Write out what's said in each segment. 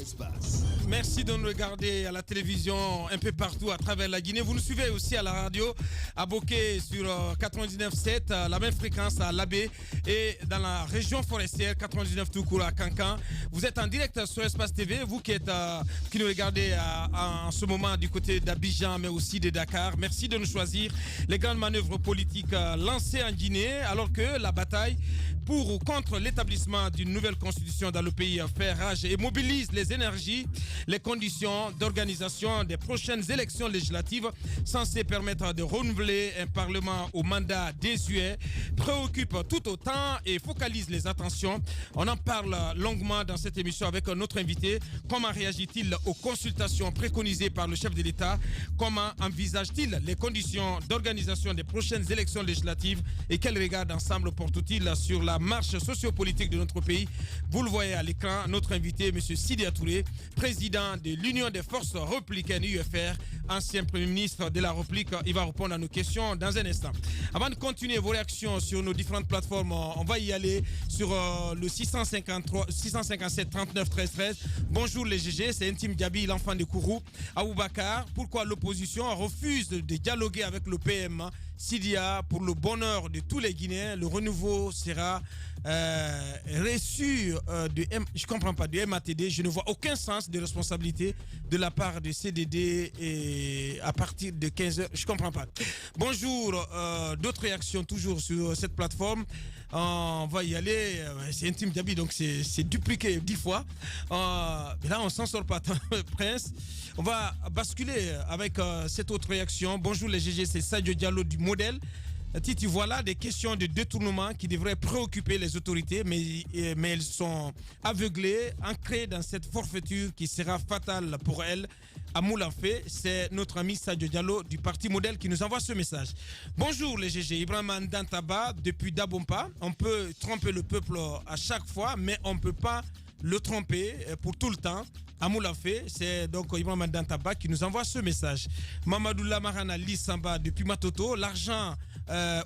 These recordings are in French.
Espace. Merci de nous regarder à la télévision un peu partout à travers la Guinée. Vous nous suivez aussi à la radio, à Boké sur 99.7, la même fréquence à Labé et dans la région forestière 99 tout court à Cancan. Vous êtes en direct sur Espace TV, vous qui nous regardez en ce moment du côté d'Abidjan mais aussi de Dakar. Merci de nous choisir. Les grandes manœuvres politiques lancées en Guinée alors que la bataille pour ou contre l'établissement d'une nouvelle constitution dans le pays fait rage et mobilise les énergies. Les conditions d'organisation des prochaines élections législatives censées permettre de renouveler un parlement au mandat désuet préoccupent tout autant et focalise les attentions. On en parle longuement dans cette émission avec notre invité. Comment réagit-il aux consultations préconisées par le chef de l'État? Comment envisage-t-il les conditions d'organisation des prochaines élections législatives et quel regard d'ensemble porte-t-il sur la marche sociopolitique de notre pays? Vous le voyez à l'écran, notre invité, M. Sidya Touré, président de l'Union des forces républicaines UFR, ancien Premier ministre de la République. Il va répondre à nos questions dans un instant. Avant de continuer vos réactions sur nos différentes plateformes, on va y aller sur le 657 39 13 13. Bonjour les GG, c'est Intime Diaby, l'enfant de Kourou. Aboubakar, pourquoi l'opposition refuse de dialoguer avec le PM? Sidya, pour le bonheur de tous les Guinéens, le renouveau sera reçu je comprends pas, du MATD. Je ne vois aucun sens de responsabilité de la part de CDD et à partir de 15h, je comprends pas. Bonjour, d'autres réactions toujours sur cette plateforme. On va y aller, c'est Intime Diaby, donc c'est dupliqué 10 fois. Mais là, on s'en sort pas, Prince. On va basculer avec cette autre réaction. Bonjour les GG, c'est Sadio Diallo du Modèle. Titi, voilà des questions de détournement qui devraient préoccuper les autorités, mais elles sont aveuglées, ancrées dans cette forfaiture qui sera fatale pour elles. À Moulanfé, c'est notre ami Sadio Diallo du parti Modèle qui nous envoie ce message. Bonjour les GG, Ibrahim Dantaba depuis Dabompa. On peut tromper le peuple à chaque fois, mais on ne peut pas le tromper pour tout le temps. À Moulanfé, c'est donc Ibrahim Dantaba qui nous envoie ce message. Mamadou Lamarana Lissamba depuis Matoto, l'argent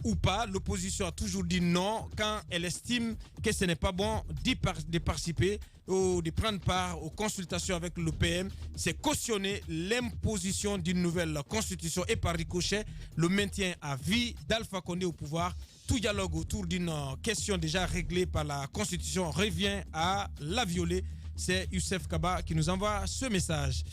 ou pas, l'opposition a toujours dit non quand elle estime que ce n'est pas bon de participer ou de prendre part aux consultations avec le PM. C'est cautionner l'imposition d'une nouvelle constitution et par ricochet le maintien à vie d'Alpha Condé au pouvoir. Tout dialogue autour d'une question déjà réglée par la Constitution revient à la violer. C'est Youssef Kaba qui nous envoie ce message.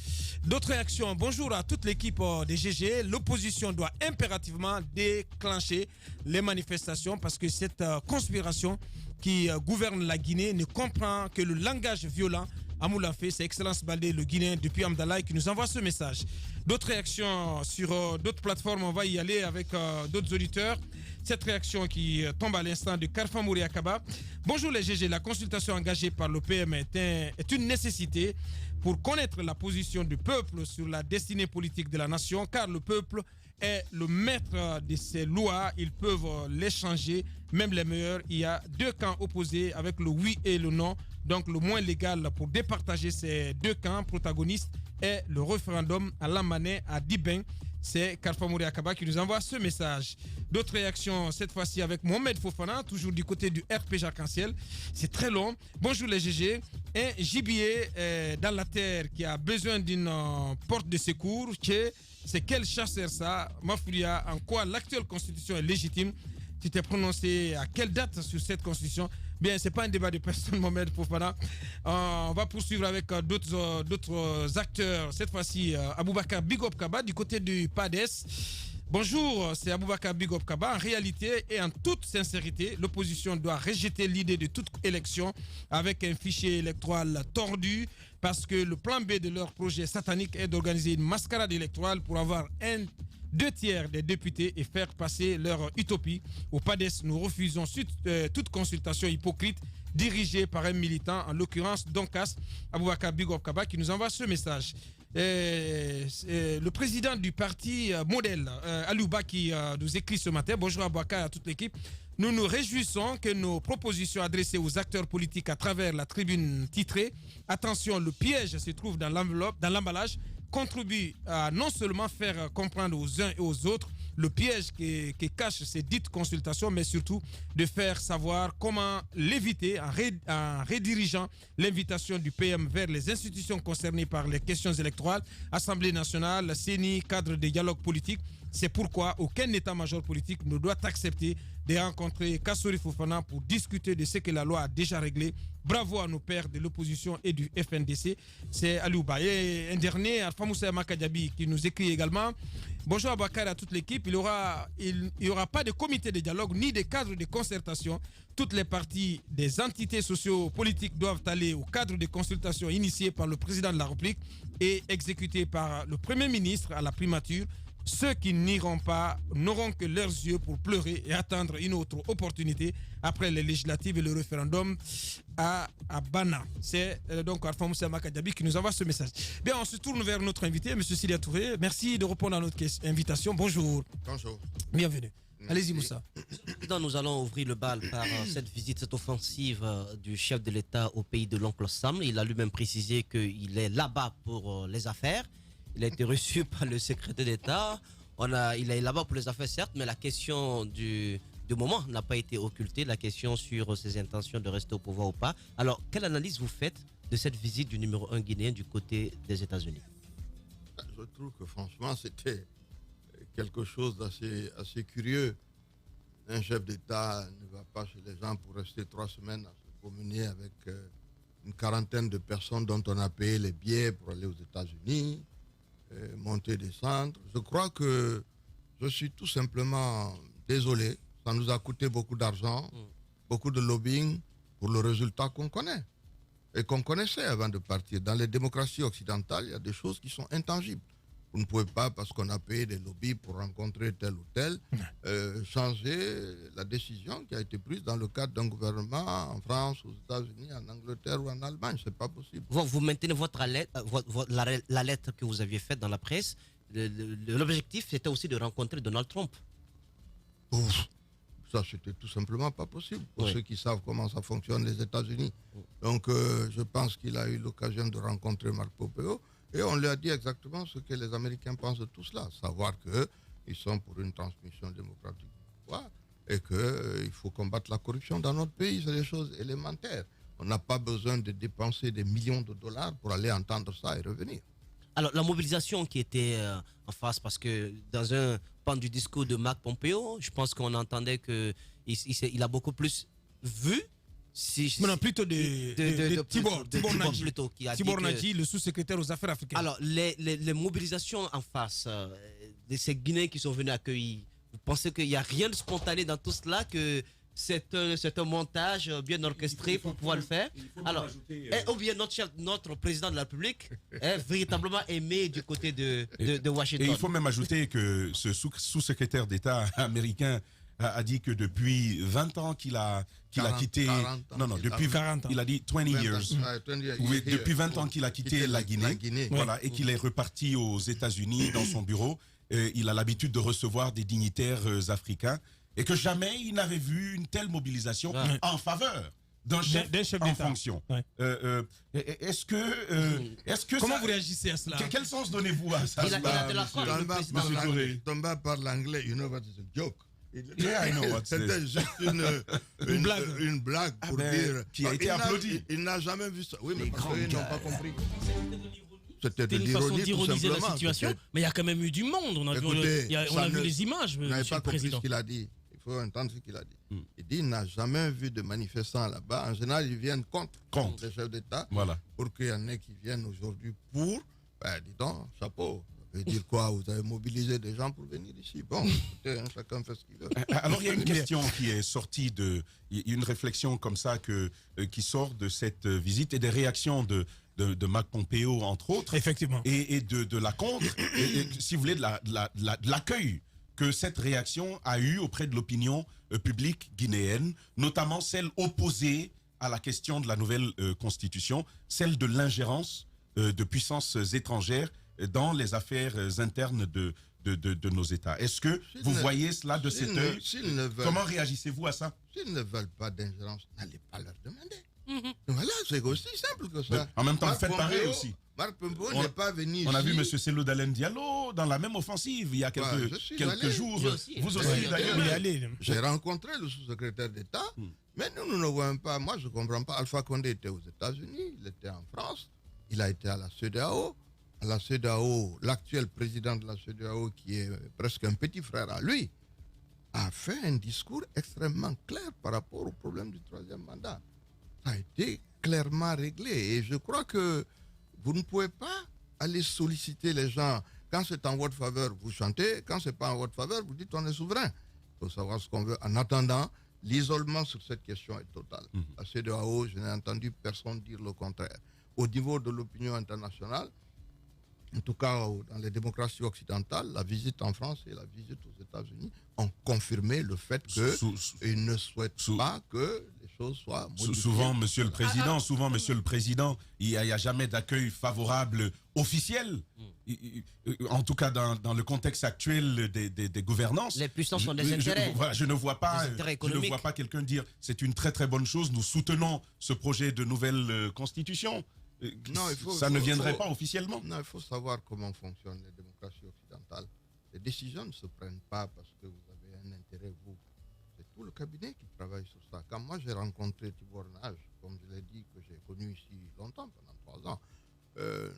D'autres réactions. Bonjour à toute l'équipe des GG. L'opposition doit impérativement déclencher les manifestations parce que cette conspiration qui gouverne la Guinée ne comprend que le langage violent. Amoulanfé, c'est Excellence Baldé, le Guinéen depuis Amdalaï qui nous envoie ce message. D'autres réactions sur d'autres plateformes, on va y aller avec d'autres auditeurs. Cette réaction qui tombe à l'instant de Karfa Mouriakaba. Bonjour les GG, la consultation engagée par le PM est une nécessité pour connaître la position du peuple sur la destinée politique de la nation, car le peuple est le maître de ces lois. Ils peuvent les changer, même les meilleurs. Il y a deux camps opposés avec le oui et le non. Donc le moins légal pour départager ces deux camps protagonistes est le référendum à Lamané, à Dibeng. C'est Karfa Mouriakaba qui nous envoie ce message. D'autres réactions, cette fois-ci avec Mohamed Fofana, toujours du côté du RP Arc-en-Ciel. C'est très long. Bonjour les GG. Un gibier dans la terre qui a besoin d'une porte de secours. C'est quel chasseur ça? Mafouria, en quoi l'actuelle constitution est légitime? Tu t'es prononcé à quelle date sur cette constitution? Bien, c'est pas un débat de personne, Mohamed Fofana. On va poursuivre avec d'autres acteurs. Cette fois-ci, Aboubakar Bigop Kaba du côté du PADES. Bonjour, c'est Aboubakar Bigop Kaba. En réalité et en toute sincérité, l'opposition doit rejeter l'idée de toute élection avec un fichier électoral tordu parce que le plan B de leur projet satanique est d'organiser une mascarade électorale pour avoir 2/3 des députés et faire passer leur utopie. Au PADES, nous refusons toute consultation hypocrite dirigée par un militant, en l'occurrence Donkas Aboubakar Bigop Kaba, qui nous envoie ce message. Le président du parti Modèle, Alouba, qui nous écrit ce matin. Bonjour Aboubakar et à toute l'équipe. Nous nous réjouissons que nos propositions adressées aux acteurs politiques à travers la tribune titrée « Attention, le piège se trouve dans l'enveloppe, dans l'emballage » contribuent à non seulement faire comprendre aux uns et aux autres le piège que cachent ces dites consultations, mais surtout de faire savoir comment l'éviter en redirigeant l'invitation du PM vers les institutions concernées par les questions électorales, Assemblée nationale, CENI, cadre de dialogue politique. C'est pourquoi aucun état-major politique ne doit accepter de rencontrer Kassouri Fofana pour discuter de ce que la loi a déjà réglé. Bravo à nos pères de l'opposition et du FNDC. C'est Alouba. Et un dernier, Alpha Moussa Makadiabi, qui nous écrit également. Bonjour à Bakar et à toute l'équipe. Il n'y aura pas de comité de dialogue ni de cadre de concertation. Toutes les parties des entités socio-politiques doivent aller au cadre de consultation initié par le président de la République et exécuté par le Premier ministre à la primature. Ceux qui n'iront pas n'auront que leurs yeux pour pleurer et attendre une autre opportunité après les législatives et le référendum à Bana. C'est donc Alpha Moussa Makadiabi qui nous envoie ce message. Bien, on se tourne vers notre invité, M. Sidia Touré. Merci de répondre à notre invitation. Bonjour. Bonjour. Bienvenue. Allez-y, Moussa. Nous allons ouvrir le bal par cette visite, cette offensive du chef de l'État au pays de l'oncle Sam. Il a lui-même précisé qu'il est là-bas pour les affaires. Il a été reçu par le secrétaire d'État. Il est là-bas pour les affaires, certes, mais la question du moment n'a pas été occultée. La question sur ses intentions de rester au pouvoir ou pas. Alors, quelle analyse vous faites de cette visite du numéro 1 guinéen du côté des États-Unis? Je trouve que franchement, c'était quelque chose d'assez curieux. Un chef d'État ne va pas chez les gens pour rester 3 semaines à se promener avec une quarantaine de personnes dont on a payé les billets pour aller aux États-Unis. Monter, descendre. Je crois que je suis tout simplement désolé. Ça nous a coûté beaucoup d'argent, beaucoup de lobbying pour le résultat qu'on connaît et qu'on connaissait avant de partir. Dans les démocraties occidentales, il y a des choses qui sont intangibles. Vous ne pouvez pas, parce qu'on a payé des lobbies pour rencontrer tel ou tel, changer la décision qui a été prise dans le cadre d'un gouvernement en France, aux États-Unis, en Angleterre ou en Allemagne. C'est pas possible. Vous maintenez la lettre que vous aviez faite dans la presse. L'objectif, c'était aussi de rencontrer Donald Trump. Ouf, ça, c'était tout simplement pas possible pour ceux qui savent comment ça fonctionne les États-Unis. Donc, je pense qu'il a eu l'occasion de rencontrer Marc Pompeo. Et on lui a dit exactement ce que les Américains pensent de tout cela, savoir qu'ils sont pour une transmission démocratique du pouvoir et qu'il faut combattre la corruption dans notre pays. C'est des choses élémentaires. On n'a pas besoin de dépenser des millions de dollars pour aller entendre ça et revenir. Alors, la mobilisation qui était en face, parce que dans un pan du discours de Marc Pompeo, je pense qu'on entendait qu'il a beaucoup plus vu. Non, plutôt de Tibor Nadji, le sous-secrétaire aux affaires africaines. Alors, les mobilisations en face de ces Guinéens qui sont venus accueillir, vous pensez qu'il n'y a rien de spontané dans tout cela, que c'est un montage bien orchestré pour pouvoir le faire? Alors, ou bien notre président de la République est véritablement aimé du côté de Washington. Et il faut même ajouter que ce sous-secrétaire d'État américain a dit que depuis 20 ans qu'il a quitté... depuis 40 ans. Il a dit 20 years. Oui, depuis 20 ans qu'il a quitté la Guinée. Voilà, et qu'il est reparti aux États-Unis dans son bureau. Il a l'habitude de recevoir des dignitaires africains et que jamais il n'avait vu une telle mobilisation en faveur d'un chef en fonction. Est-ce que comment vous réagissez à cela? Quel sens donnez-vous à ça? Il a de la force, le président. Tomba parle anglais, you know what is a joke. Yeah, I know what's C'était juste une blague pour dire... Qui a été applaudie. Il n'a jamais vu ça. Oui, mais parce qu'ils n'ont pas compris. C'était une façon d'ironiser la situation, mais il y a quand même eu du monde. On a vu les images, vous n'avez pas compris ce qu'il a dit. Il faut entendre ce qu'il a dit. Il dit qu'il n'a jamais vu de manifestants là-bas. En général, ils viennent contre les chefs d'État. Voilà. Pour qu'il y en ait qui viennent aujourd'hui pour... dis donc, chapeau. Ça veut dire quoi? Vous avez mobilisé des gens pour venir ici. Bon, écoutez, chacun fait ce qu'il veut. Alors, il y a une question qui est sortie il y a une réflexion comme ça qui sort de cette visite et des réactions de Marc Pompeo, entre autres. Effectivement. Et de la contre, et, si vous voulez, de l'accueil que cette réaction a eu auprès de l'opinion publique guinéenne, notamment celle opposée à la question de la nouvelle constitution, celle de l'ingérence de puissances étrangères dans les affaires internes de nos États. Est-ce que vous voyez cela de cet œil? Comment réagissez-vous à ça? S'ils ne veulent pas d'ingérence, n'allez pas leur demander. Voilà, c'est aussi simple que ça. En même temps, faites pareil aussi. Marc Pembo n'est pas venu ici. On a vu M. Cellou Dalein Diallo dans la même offensive il y a quelques jours. Vous aussi, d'ailleurs. J'ai rencontré le sous-secrétaire d'État, mais nous ne voyons pas. Moi, je ne comprends pas. Alpha Condé était aux États-Unis, il était en France, il a été à la CEDEAO. À la CEDEAO, l'actuel président de la CEDEAO, qui est presque un petit frère à lui, a fait un discours extrêmement clair par rapport au problème du troisième mandat. Ça a été clairement réglé. Et je crois que vous ne pouvez pas aller solliciter les gens. Quand c'est en votre faveur, vous chantez. Quand ce n'est pas en votre faveur, vous dites on est souverain. Il faut savoir ce qu'on veut. En attendant, l'isolement sur cette question est total. La CEDEAO, je n'ai entendu personne dire le contraire. Au niveau de l'opinion internationale, en tout cas dans les démocraties occidentales, la visite en France et la visite aux États-Unis ont confirmé le fait qu'ils ne souhaitent pas que les choses soient modifiées. Souvent, Monsieur le Président, il n'y a jamais d'accueil favorable officiel. En tout cas, dans le contexte actuel des gouvernances. Les puissances sont des intérêts. Je ne vois pas quelqu'un dire c'est une très très bonne chose, nous soutenons ce projet de nouvelle constitution. Non, ça ne viendrait pas officiellement. Non, il faut savoir comment fonctionnent les démocraties occidentales. Les décisions ne se prennent pas parce que vous avez un intérêt, vous. C'est tout le cabinet qui travaille sur ça. Quand moi j'ai rencontré Tibor Nage, comme je l'ai dit, que j'ai connu ici longtemps, pendant 3 ans,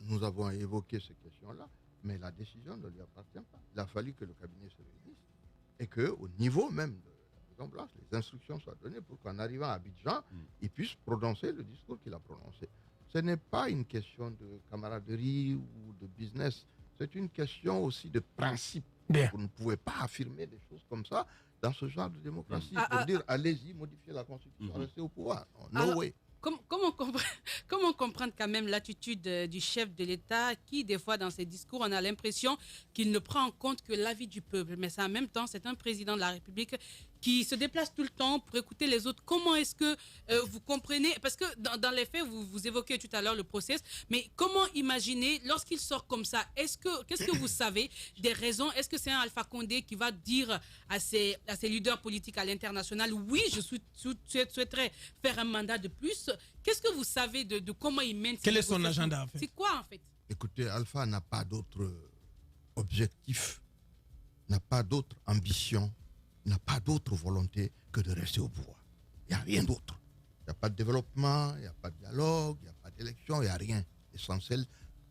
nous avons évoqué ces questions-là, mais la décision ne lui appartient pas. Il a fallu que le cabinet se réunisse et qu'au niveau même de la Maison-Blanche, les instructions soient données pour qu'en arrivant à Abidjan, il puisse prononcer le discours qu'il a prononcé. Ce n'est pas une question de camaraderie ou de business, c'est une question aussi de principe. Bien. Vous ne pouvez pas affirmer des choses comme ça dans ce genre de démocratie pour dire allez-y, modifiez la Constitution, restez au pouvoir. No way. Comment comprendre quand même l'attitude du chef de l'État qui, des fois, dans ses discours, on a l'impression qu'il ne prend en compte que l'avis du peuple. Mais en même temps, c'est un président de la République qui se déplace tout le temps pour écouter les autres. Comment est-ce que vous comprenez? Parce que dans les faits, vous évoquez tout à l'heure le process, mais comment imaginer, lorsqu'il sort comme ça, qu'est-ce que vous savez des raisons? Est-ce que c'est un Alpha Condé qui va dire à ses leaders politiques à l'international, oui, je souhaiterais faire un mandat de plus? Qu'est-ce que vous savez de comment il mène? Quel est son agenda en fait? C'est quoi en fait? Écoutez, Alpha n'a pas d'autre objectif, n'a pas d'autre ambition, n'a pas d'autre volonté que de rester au pouvoir. Il n'y a rien d'autre. Il n'y a pas de développement, il n'y a pas de dialogue, il n'y a pas d'élection, il n'y a rien. L'essentiel,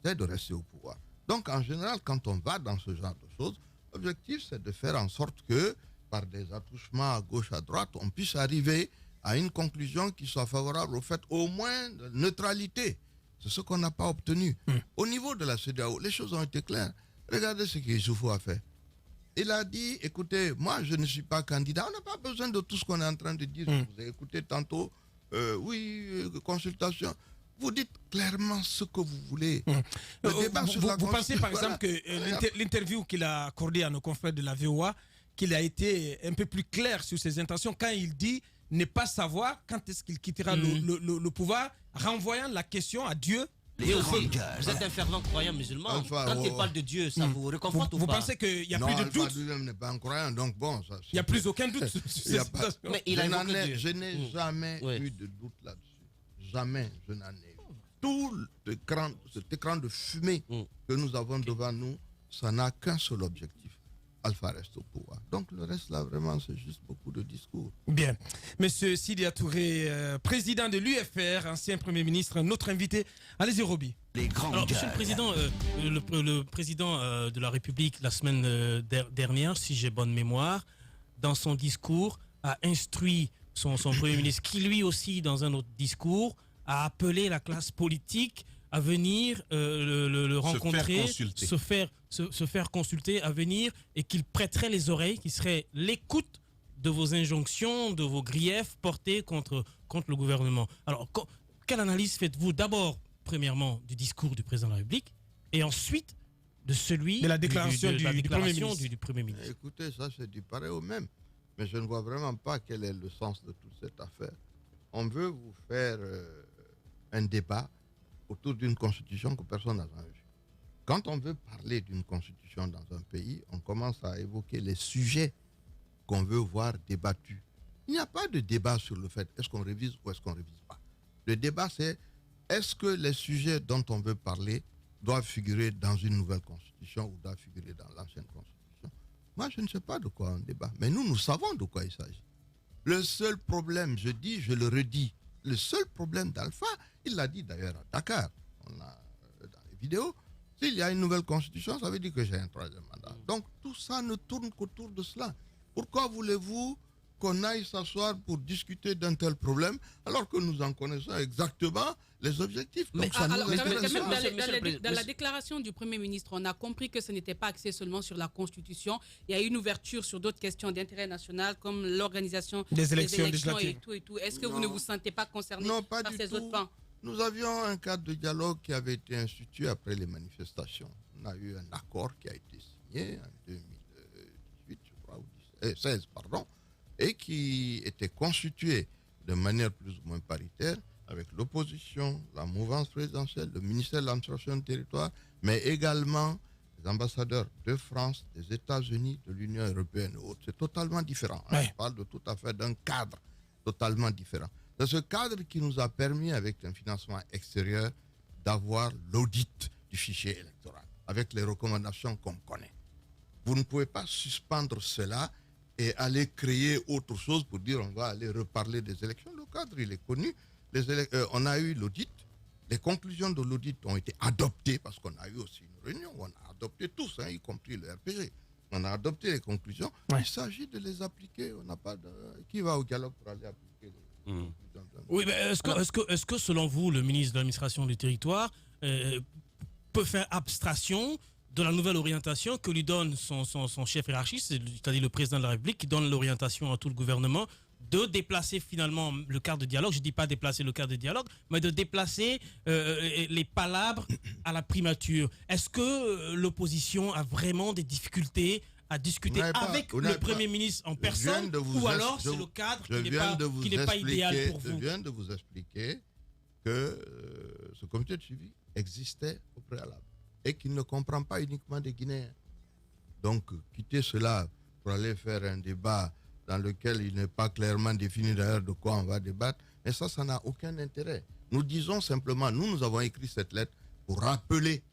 c'est de rester au pouvoir. Donc, en général, quand on va dans ce genre de choses, l'objectif, c'est de faire en sorte que, par des attouchements à gauche, à droite, on puisse arriver à une conclusion qui soit favorable au fait au moins de neutralité. C'est ce qu'on n'a pas obtenu. Au niveau de la CEDEAO, les choses ont été claires. Regardez ce qu'Issoufou a fait. Il a dit, écoutez, moi je ne suis pas candidat, on n'a pas besoin de tout ce qu'on est en train de dire. Vous avez écouté tantôt, consultation. Vous dites clairement ce que vous voulez. Vous pensez par exemple que l'interview qu'il a accordée à nos confrères de la VOA, qu'il a été un peu plus clair sur ses intentions quand il dit ne pas savoir quand est-ce qu'il quittera le pouvoir, renvoyant la question à Dieu. Et aussi, vous êtes un fervent croyant musulman. Quand il parle de Dieu, ça vous réconforte ou pas? Vous pensez qu'il n'y a plus de doute? Lui-même n'est pas un croyant, donc bon. Il n'y a plus aucun doute. Mais je n'ai jamais eu de doute là-dessus. Jamais je n'en ai eu. Tout cet écran de fumée que nous avons devant nous, ça n'a qu'un seul objectif. Alpha reste au pouvoir. Donc le reste là, vraiment, c'est juste beaucoup de discours. Bien. Monsieur Sidya Touré, président de l'UFR, ancien Premier ministre, notre invité. Allez-y, Roby. Alors, Monsieur le Président, le président de la République, la semaine dernière, si j'ai bonne mémoire, dans son discours, a instruit son Premier ministre, qui lui aussi, dans un autre discours, a appelé la classe politique à venir le rencontrer, se faire consulter, à venir, et qu'il prêterait les oreilles, qui serait l'écoute de vos injonctions, de vos griefs portés contre le gouvernement. Alors, quelle analyse faites-vous d'abord, premièrement, du discours du président de la République, et ensuite de celui de la déclaration du Premier ministre? Écoutez, ça c'est du pareil au même, mais je ne vois vraiment pas quel est le sens de toute cette affaire. On veut vous faire un débat autour d'une constitution que personne n'a jamais vue. Quand on veut parler d'une constitution dans un pays, on commence à évoquer les sujets qu'on veut voir débattus. Il n'y a pas de débat sur le fait est-ce qu'on révise ou est-ce qu'on ne révise pas. Le débat, c'est est-ce que les sujets dont on veut parler doivent figurer dans une nouvelle constitution ou doivent figurer dans l'ancienne constitution. Moi, je ne sais pas de quoi on débat. Mais nous savons de quoi il s'agit. Le seul problème, je le redis, le seul problème d'Alpha, il l'a dit d'ailleurs à Dakar, on a dans les vidéos, s'il y a une nouvelle constitution, ça veut dire que j'ai un troisième mandat. Donc tout ça ne tourne qu'autour de cela. Pourquoi voulez-vous qu'on aille s'asseoir pour discuter d'un tel problème alors que nous en connaissons exactement les objectifs? Donc, dans la déclaration du Premier ministre, on a compris que ce n'était pas axé seulement sur la Constitution. Il y a une ouverture sur d'autres questions d'intérêt national comme l'organisation des élections et tout. Est-ce que vous ne vous sentez pas concerné par ces autres pans? Nous avions un cadre de dialogue qui avait été institué après les manifestations. On a eu un accord qui a été signé en 2018, je crois, 2016, pardon, et qui était constitué de manière plus ou moins paritaire avec l'opposition, la mouvance présidentielle, le ministère de l'administration du territoire, mais également les ambassadeurs de France, des États-Unis, de l'Union européenne et autres. C'est totalement différent. Ouais. On parle de tout à fait d'un cadre totalement différent. C'est ce cadre qui nous a permis, avec un financement extérieur, d'avoir l'audit du fichier électoral, avec les recommandations qu'on connaît. Vous ne pouvez pas suspendre cela et aller créer autre chose pour dire on va aller reparler des élections. Le cadre, il est connu. On a eu l'audit. Les conclusions de l'audit ont été adoptées parce qu'on a eu aussi une réunion où on a adopté tous, y compris le RPG. On a adopté les conclusions. Ouais. Il s'agit de les appliquer. On n'a pas de... Qui va au dialogue pour aller appliquer les conclusions? Oui, mais est-ce que selon vous, le ministre de l'administration du territoire peut faire abstraction de la nouvelle orientation que lui donne son chef hiérarchiste, c'est-à-dire le président de la République, qui donne l'orientation à tout le gouvernement, de déplacer finalement le cadre de dialogue, je ne dis pas déplacer le cadre de dialogue, mais de déplacer les palabres à la primature. Est-ce que l'opposition a vraiment des difficultés à discuter avec le Premier ministre en personne, ou alors c'est le cadre qui n'est pas idéal pour vous? Je viens de vous expliquer que ce comité de suivi existait au préalable et qu'il ne comprend pas uniquement des Guinéens. Donc, quitter cela pour aller faire un débat dans lequel il n'est pas clairement défini d'ailleurs de quoi on va débattre, et ça n'a aucun intérêt. Nous disons simplement, nous avons écrit cette lettre pour rappeler,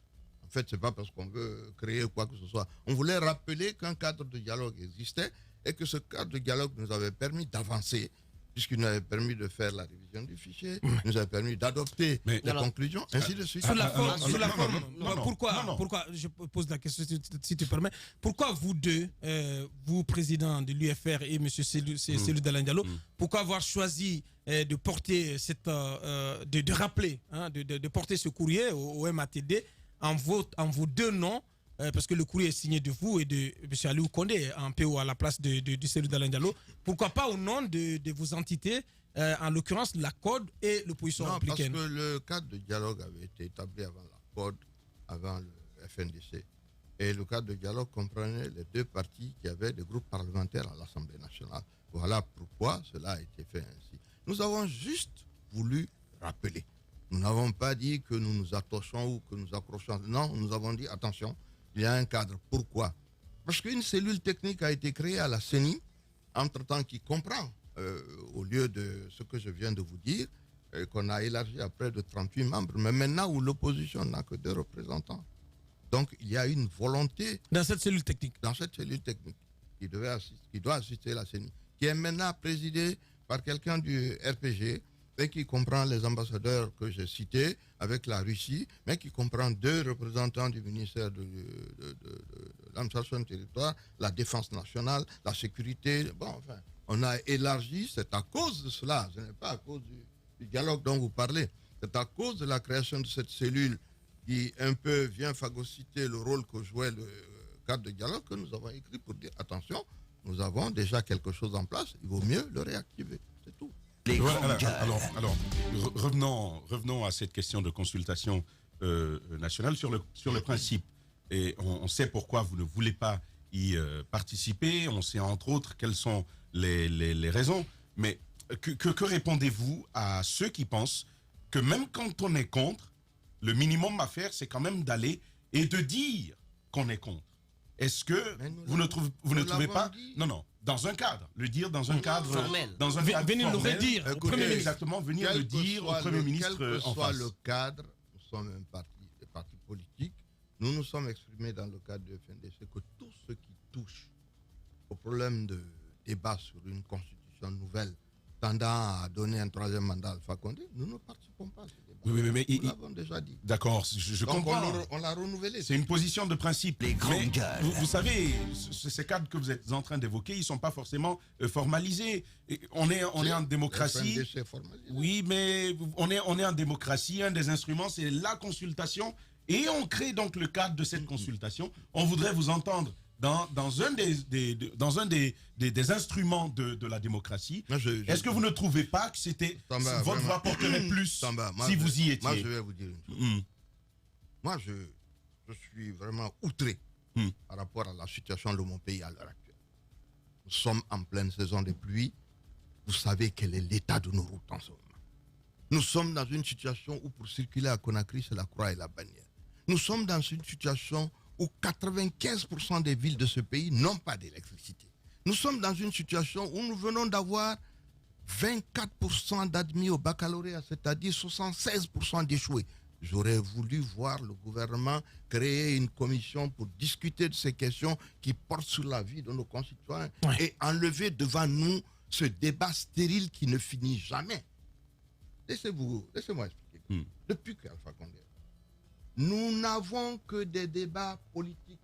en fait, ce n'est pas parce qu'on veut créer quoi que ce soit, on voulait rappeler qu'un cadre de dialogue existait et que ce cadre de dialogue nous avait permis d'avancer, puisqu'il nous avait permis de faire la révision du fichier, nous avait permis d'adopter les conclusions, ainsi de suite. Sur la forme, pourquoi, je pose la question si tu permets, pourquoi vous deux, vous président de l'UFR et M. Cellou Dalein Diallo, pourquoi avoir choisi de porter de rappeler, de porter ce courrier au MATD en vos deux noms, parce que le courrier est signé de vous et de M. Aliou Condé en PO à la place de Cellou Dalein Diallo. Pourquoi pas au nom de vos entités, en l'occurrence la CODE et l'opposition républicaine? Parce que le cadre de dialogue avait été établi avant la CODE, avant le FNDC. Et le cadre de dialogue comprenait les deux partis qui avaient des groupes parlementaires à l'Assemblée nationale. Voilà pourquoi cela a été fait ainsi. Nous avons juste voulu rappeler. Nous n'avons pas dit que nous nous attachons ou que nous accrochons. Non, nous avons dit attention. Il y a un cadre. Pourquoi? Parce qu'une cellule technique a été créée à la CENI, entre-temps qui comprend, au lieu de ce que je viens de vous dire, qu'on a élargi à près de 38 membres, mais maintenant où l'opposition n'a que 2 représentants. Donc il y a une volonté... Dans cette cellule technique? Dans cette cellule technique, qui doit assister la CENI, qui est maintenant présidée par quelqu'un du RPG, et qui comprend les ambassadeurs que j'ai cités avec la Russie, mais qui comprend 2 représentants du ministère de l'administration du territoire, la défense nationale, la sécurité. Bon, enfin, on a élargi, c'est à cause de cela, ce n'est pas à cause du dialogue dont vous parlez, c'est à cause de la création de cette cellule qui un peu vient phagocyter le rôle que jouait le cadre de dialogue que nous avons écrit pour dire attention, nous avons déjà quelque chose en place, il vaut mieux le réactiver, c'est tout. Alors, revenons à cette question de consultation nationale sur le principe. Et on sait pourquoi vous ne voulez pas y participer. On sait entre autres quelles sont les raisons. Mais que répondez-vous à ceux qui pensent que même quand on est contre, le minimum à faire, c'est quand même d'aller et de dire qu'on est contre? Est-ce que vous ne trouvez pas... Non. Dans un cadre, le dire dans un cadre formel. Venir le redire au Premier ministre. Exactement, venir le dire au Premier ministre en face. Quel que soit le cadre, nous sommes des partis politique, nous nous sommes exprimés dans le cadre du FNDC que tout ce qui touche au problème de débat sur une constitution nouvelle tendant à donner un troisième mandat à Alpha Condé, nous ne participons pas à ce débat. Oui, mais nous l'avons déjà dit. D'accord, je Donc comprends. on l'a renouvelé. C'est une position de principe. Les grandes gueules. Vous savez, ces cadres que vous êtes en train d'évoquer, ils ne sont pas forcément formalisés. Et on est en démocratie. Oui, mais on est en démocratie. Un des instruments, c'est la consultation. Et on crée donc le cadre de cette consultation. On voudrait vous entendre dans un des instruments de la démocratie. Est-ce que vous ne trouvez pas que votre voix porterait plus si vous y étiez? Moi, je vais vous dire une chose. Moi, je suis vraiment outré par rapport à la situation de mon pays à l'heure actuelle. Nous sommes en pleine saison de pluie. Vous savez quel est l'état de nos routes en ce moment. Nous sommes dans une situation où pour circuler à Conakry, c'est la croix et la bannière. Nous sommes dans une situation où 95% des villes de ce pays n'ont pas d'électricité. Nous sommes dans une situation où nous venons d'avoir 24% d'admis au baccalauréat, c'est-à-dire 76% d'échoués. J'aurais voulu voir le gouvernement créer une commission pour discuter de ces questions qui portent sur la vie de nos concitoyens et enlever devant nous ce débat stérile qui ne finit jamais. Laissez-moi expliquer. Depuis qu'Alpha Condé, nous n'avons que des débats politiques.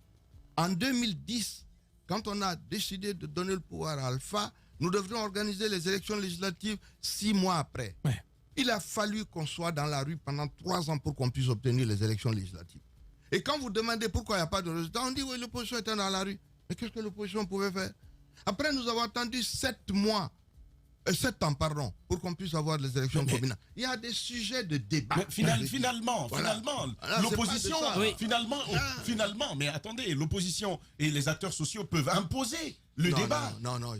En 2010, quand on a décidé de donner le pouvoir à Alpha, nous devrions organiser les élections législatives 6 mois après. Il a fallu qu'on soit dans la rue pendant 3 ans pour qu'on puisse obtenir les élections législatives. Et quand vous demandez pourquoi il n'y a pas de résultat, on dit oui, l'opposition était dans la rue. Mais qu'est-ce que l'opposition pouvait faire? Après, nous avons attendu 7 ans, pour qu'on puisse avoir les élections communales. Il y a des sujets de débat. Finalement, l'opposition, finalement, mais attendez, l'opposition et les acteurs sociaux peuvent imposer le débat.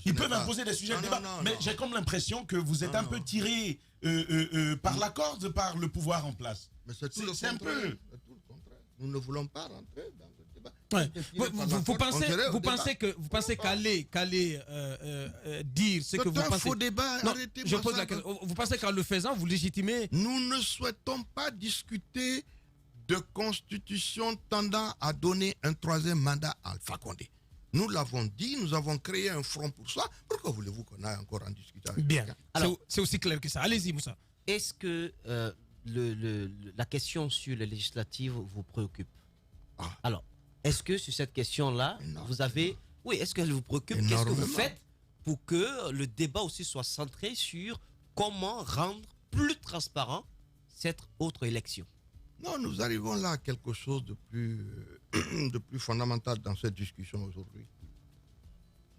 Ils peuvent imposer des sujets de débat. Mais j'ai comme l'impression que vous êtes un peu tiré par la corde par le pouvoir en place. Mais c'est tout le contraire. Nous ne voulons pas rentrer dans le débat. Vous pensez qu'aller dire ce que vous pensez. Faux débat. Je pose la question. Vous pensez qu'en le faisant, vous légitimez? Nous ne souhaitons pas discuter de constitution tendant à donner un troisième mandat à Alpha Condé. Nous l'avons dit, nous avons créé un front pour ça. Pourquoi voulez-vous qu'on aille encore en discuter avec quelqu'un? Alors, c'est aussi clair que ça. Allez-y, Moussa. Est-ce que la question sur les législatives vous préoccupe? Alors, est-ce que sur cette question-là, vous avez... Oui, est-ce qu'elle vous préoccupe? Qu'est-ce que vous faites pour que le débat aussi soit centré sur comment rendre plus transparent cette autre élection? Non, nous arrivons là à quelque chose de plus fondamental dans cette discussion aujourd'hui.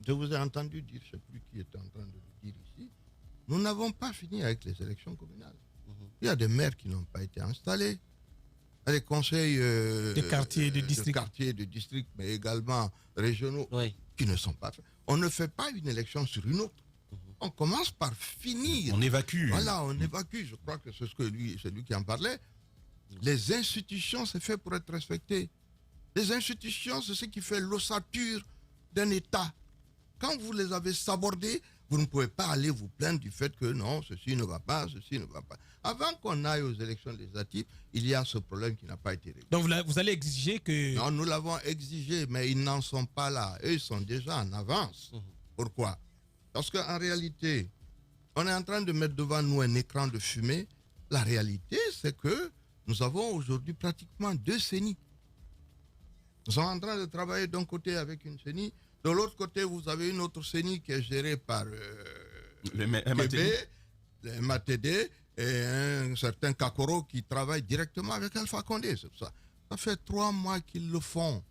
Je vous ai entendu dire, je ne sais plus qui était en train de le dire ici, nous n'avons pas fini avec les élections communales. Il y a des maires qui n'ont pas été installés. Il y a des conseils de quartier, de district, mais également régionaux qui ne sont pas faits. On ne fait pas une élection sur une autre. On commence par finir. On évacue. Voilà, on évacue. Je crois que c'est lui qui en parlait. Les institutions, c'est fait pour être respecté. Les institutions, c'est ce qui fait l'ossature d'un État. Quand vous les avez sabordées, vous ne pouvez pas aller vous plaindre du fait que non, ceci ne va pas, ceci ne va pas. Avant qu'on aille aux élections législatives, il y a ce problème qui n'a pas été réglé. Donc vous allez exiger que... Non, nous l'avons exigé, mais ils n'en sont pas là. Eux, ils sont déjà en avance. Pourquoi? Parce qu'en réalité, on est en train de mettre devant nous un écran de fumée. La réalité, c'est que nous avons aujourd'hui pratiquement 2 CENI. Nous sommes en train de travailler d'un côté avec une CENI. De l'autre côté, vous avez une autre CENI qui est gérée par le MATD et un certain Kakoro qui travaille directement avec Alpha Condé. C'est ça. Ça fait 3 mois qu'ils le font.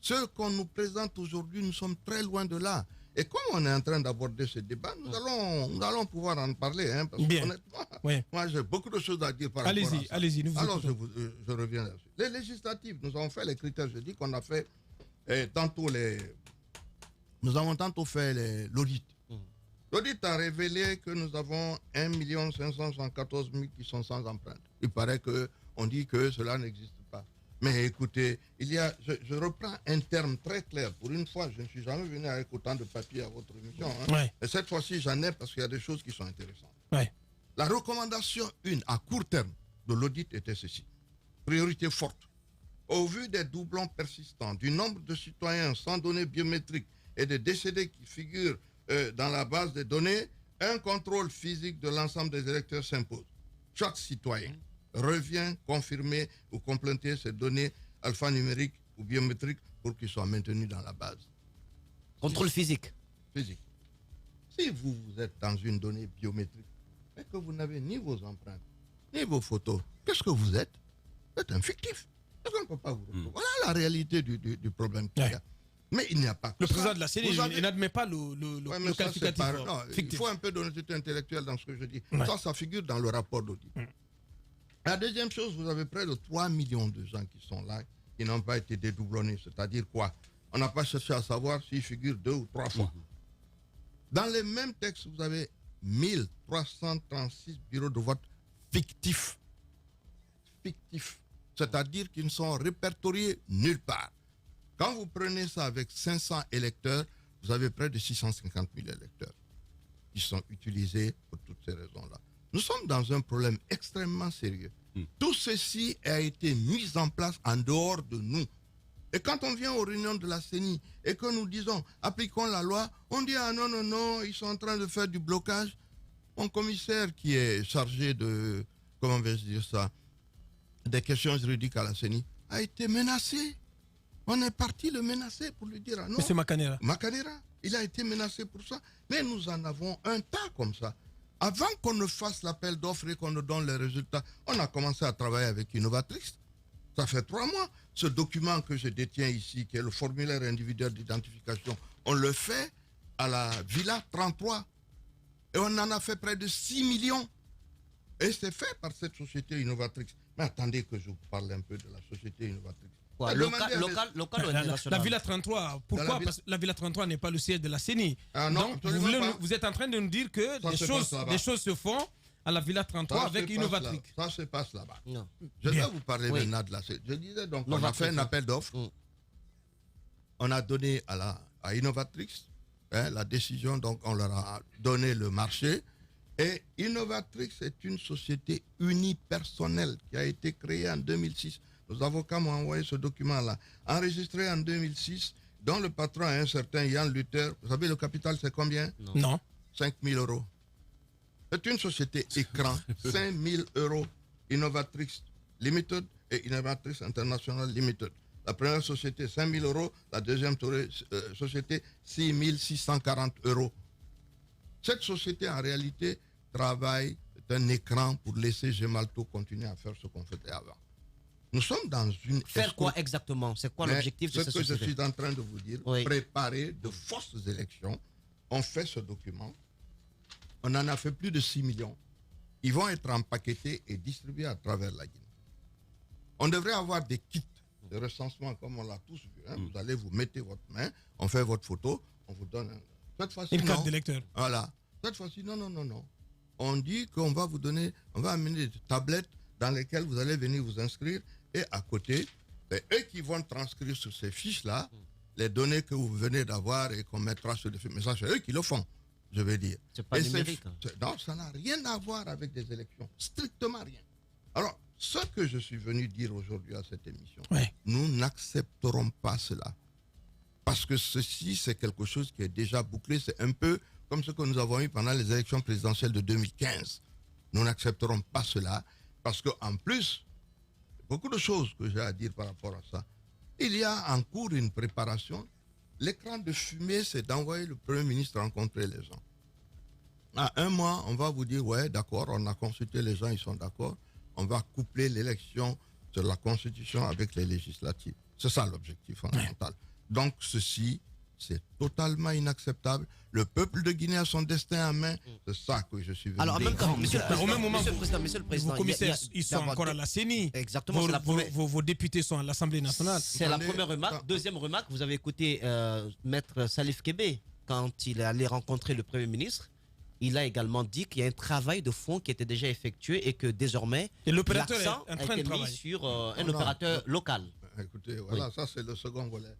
Ce qu'on nous présente aujourd'hui, nous sommes très loin de là. Et comme on est en train d'aborder ce débat, nous allons pouvoir en parler. Hein, parce que honnêtement, moi j'ai beaucoup de choses à dire par rapport à ça. Allez-y, nous vous Alors je reviens là-dessus. Les législatives, nous avons fait les critères, je dis qu'on a fait nous avons tantôt fait l'audit. L'audit a révélé que nous avons 1 574 000 qui sont sans empreinte. Il paraît qu'on dit que cela n'existe pas. Mais écoutez, je reprends un terme très clair. Pour une fois, je ne suis jamais venu avec autant de papiers à votre émission. Hein. Et cette fois-ci, j'en ai parce qu'il y a des choses qui sont intéressantes. La recommandation 1 à court terme de l'audit était ceci. Priorité forte. Au vu des doublons persistants, du nombre de citoyens sans données biométriques et des décédés qui figurent dans la base des données, un contrôle physique de l'ensemble des électeurs s'impose. Chaque citoyen revient confirmer ou compléter ces données alphanumériques ou biométriques pour qu'ils soient maintenus dans la base. Contrôle physique. Physique. Si vous êtes dans une donnée biométrique, mais que vous n'avez ni vos empreintes, ni vos photos, qu'est-ce que vous êtes? Vous êtes un fictif. On ne peut pas vous retrouver. Voilà la réalité du problème qu'il y a. Mais il n'y a pas que le ça. président de la CENI, il n'admet pas le qualificatif. Non, il faut un peu d'honnêteté intellectuelle dans ce que je dis. Ça figure dans le rapport d'audit. La deuxième chose, vous avez près de 3 millions de gens qui sont là, qui n'ont pas été dédoublonnés. C'est-à-dire quoi? On n'a pas cherché à savoir s'ils figurent 2 ou 3 fois. Dans les mêmes textes, vous avez 1336 bureaux de vote fictifs. Fictifs. C'est-à-dire qu'ils ne sont répertoriés nulle part. Quand vous prenez ça avec 500 électeurs, vous avez près de 650 000 électeurs qui sont utilisés pour toutes ces raisons-là. Nous sommes dans un problème extrêmement sérieux. Tout ceci a été mis en place en dehors de nous. Et quand on vient aux réunions de la CENI et que nous disons appliquons la loi, on dit ah non, ils sont en train de faire du blocage. Mon commissaire qui est chargé de, comment vais-je dire ça, des questions juridiques à la CENI, a été menacé. On est parti le menacer pour lui dire ah non. Monsieur Makanera. Makanera, il a été menacé pour ça. Mais nous en avons un tas comme ça. Avant qu'on ne fasse l'appel d'offres et qu'on nous donne les résultats, on a commencé à travailler avec Innovatrix. Ça fait 3 mois. Ce document que je détiens ici, qui est le formulaire individuel d'identification, on le fait à la Villa 33. Et on en a fait près de 6 millions. Et c'est fait par cette société Innovatrix. Mais attendez que je vous parle un peu de la société Innovatrix. Local ou international? La Villa 33, pourquoi? Parce que la Villa 33 n'est pas le siège de la CENI. Ah non, donc, vous êtes en train de nous dire que des choses se font à la Villa 33 avec Innovatrix. Ça se passe là-bas. Je vais vous parler maintenant de la CENI. Je disais donc, on a fait un appel d'offres. On a donné à Innovatrix la décision, donc on leur a donné le marché. Et Innovatrix est une société unipersonnelle qui a été créée en 2006. Nos avocats m'ont envoyé ce document-là, enregistré en 2006, dont le patron est un certain Yann Luther. Vous savez, le capital, c'est combien? Non. 5 000 €. C'est une société écran, 5 000 €, Innovatrix Limited et Innovatrix International Limited. La première société, 5 000 €, la deuxième société, 6 640 €. Cette société, en réalité, travaille, c'est un écran pour laisser Gemalto continuer à faire ce qu'on faisait avant. Nous sommes dans une... Faire quoi exactement? C'est quoi l'objectif de cette société? Ce que je suis en train de vous dire, préparer de fausses élections. On fait ce document. On en a fait plus de 6 millions. Ils vont être empaquetés et distribués à travers la Guinée. On devrait avoir des kits de recensement comme on l'a tous vu. Vous allez, vous mettez votre main, on fait votre photo, on vous donne cette fois-ci, une carte d'électeur. Voilà. Cette fois-ci, non. On dit qu'on va vous donner, on va amener des tablettes dans lesquelles vous allez venir vous inscrire. Et à côté, c'est eux qui vont transcrire sur ces fiches-là les données que vous venez d'avoir et qu'on mettra sur les fiches. Mais ça, c'est eux qui le font, je veux dire. C'est pas numérique. Non, ça n'a rien à voir avec des élections. Strictement rien. Alors, ce que je suis venu dire aujourd'hui à cette émission, nous n'accepterons pas cela. Parce que ceci, c'est quelque chose qui est déjà bouclé. C'est un peu comme ce que nous avons eu pendant les élections présidentielles de 2015. Nous n'accepterons pas cela. Parce qu'en plus, beaucoup de choses que j'ai à dire par rapport à ça. Il y a en cours une préparation. L'écran de fumée, c'est d'envoyer le Premier ministre rencontrer les gens. À 1 mois, on va vous dire, ouais, d'accord, on a consulté les gens, ils sont d'accord. On va coupler l'élection sur la Constitution avec les législatives. C'est ça l'objectif fondamental. Donc ceci, c'est totalement inacceptable. Le peuple de Guinée a son destin en main. C'est ça que je suis venu dire. Alors, en même temps, Monsieur le Président, vos commissaires, ils sont encore à la CENI. Exactement. Vos députés sont à l'Assemblée nationale. C'est la première remarque. Deuxième remarque, vous avez écouté Maître Salif Kébé quand il est allé rencontrer le Premier ministre. Il a également dit qu'il y a un travail de fond qui était déjà effectué et que désormais, l'opérateur a été mis sur un opérateur local. Écoutez, voilà, ça c'est le second volet.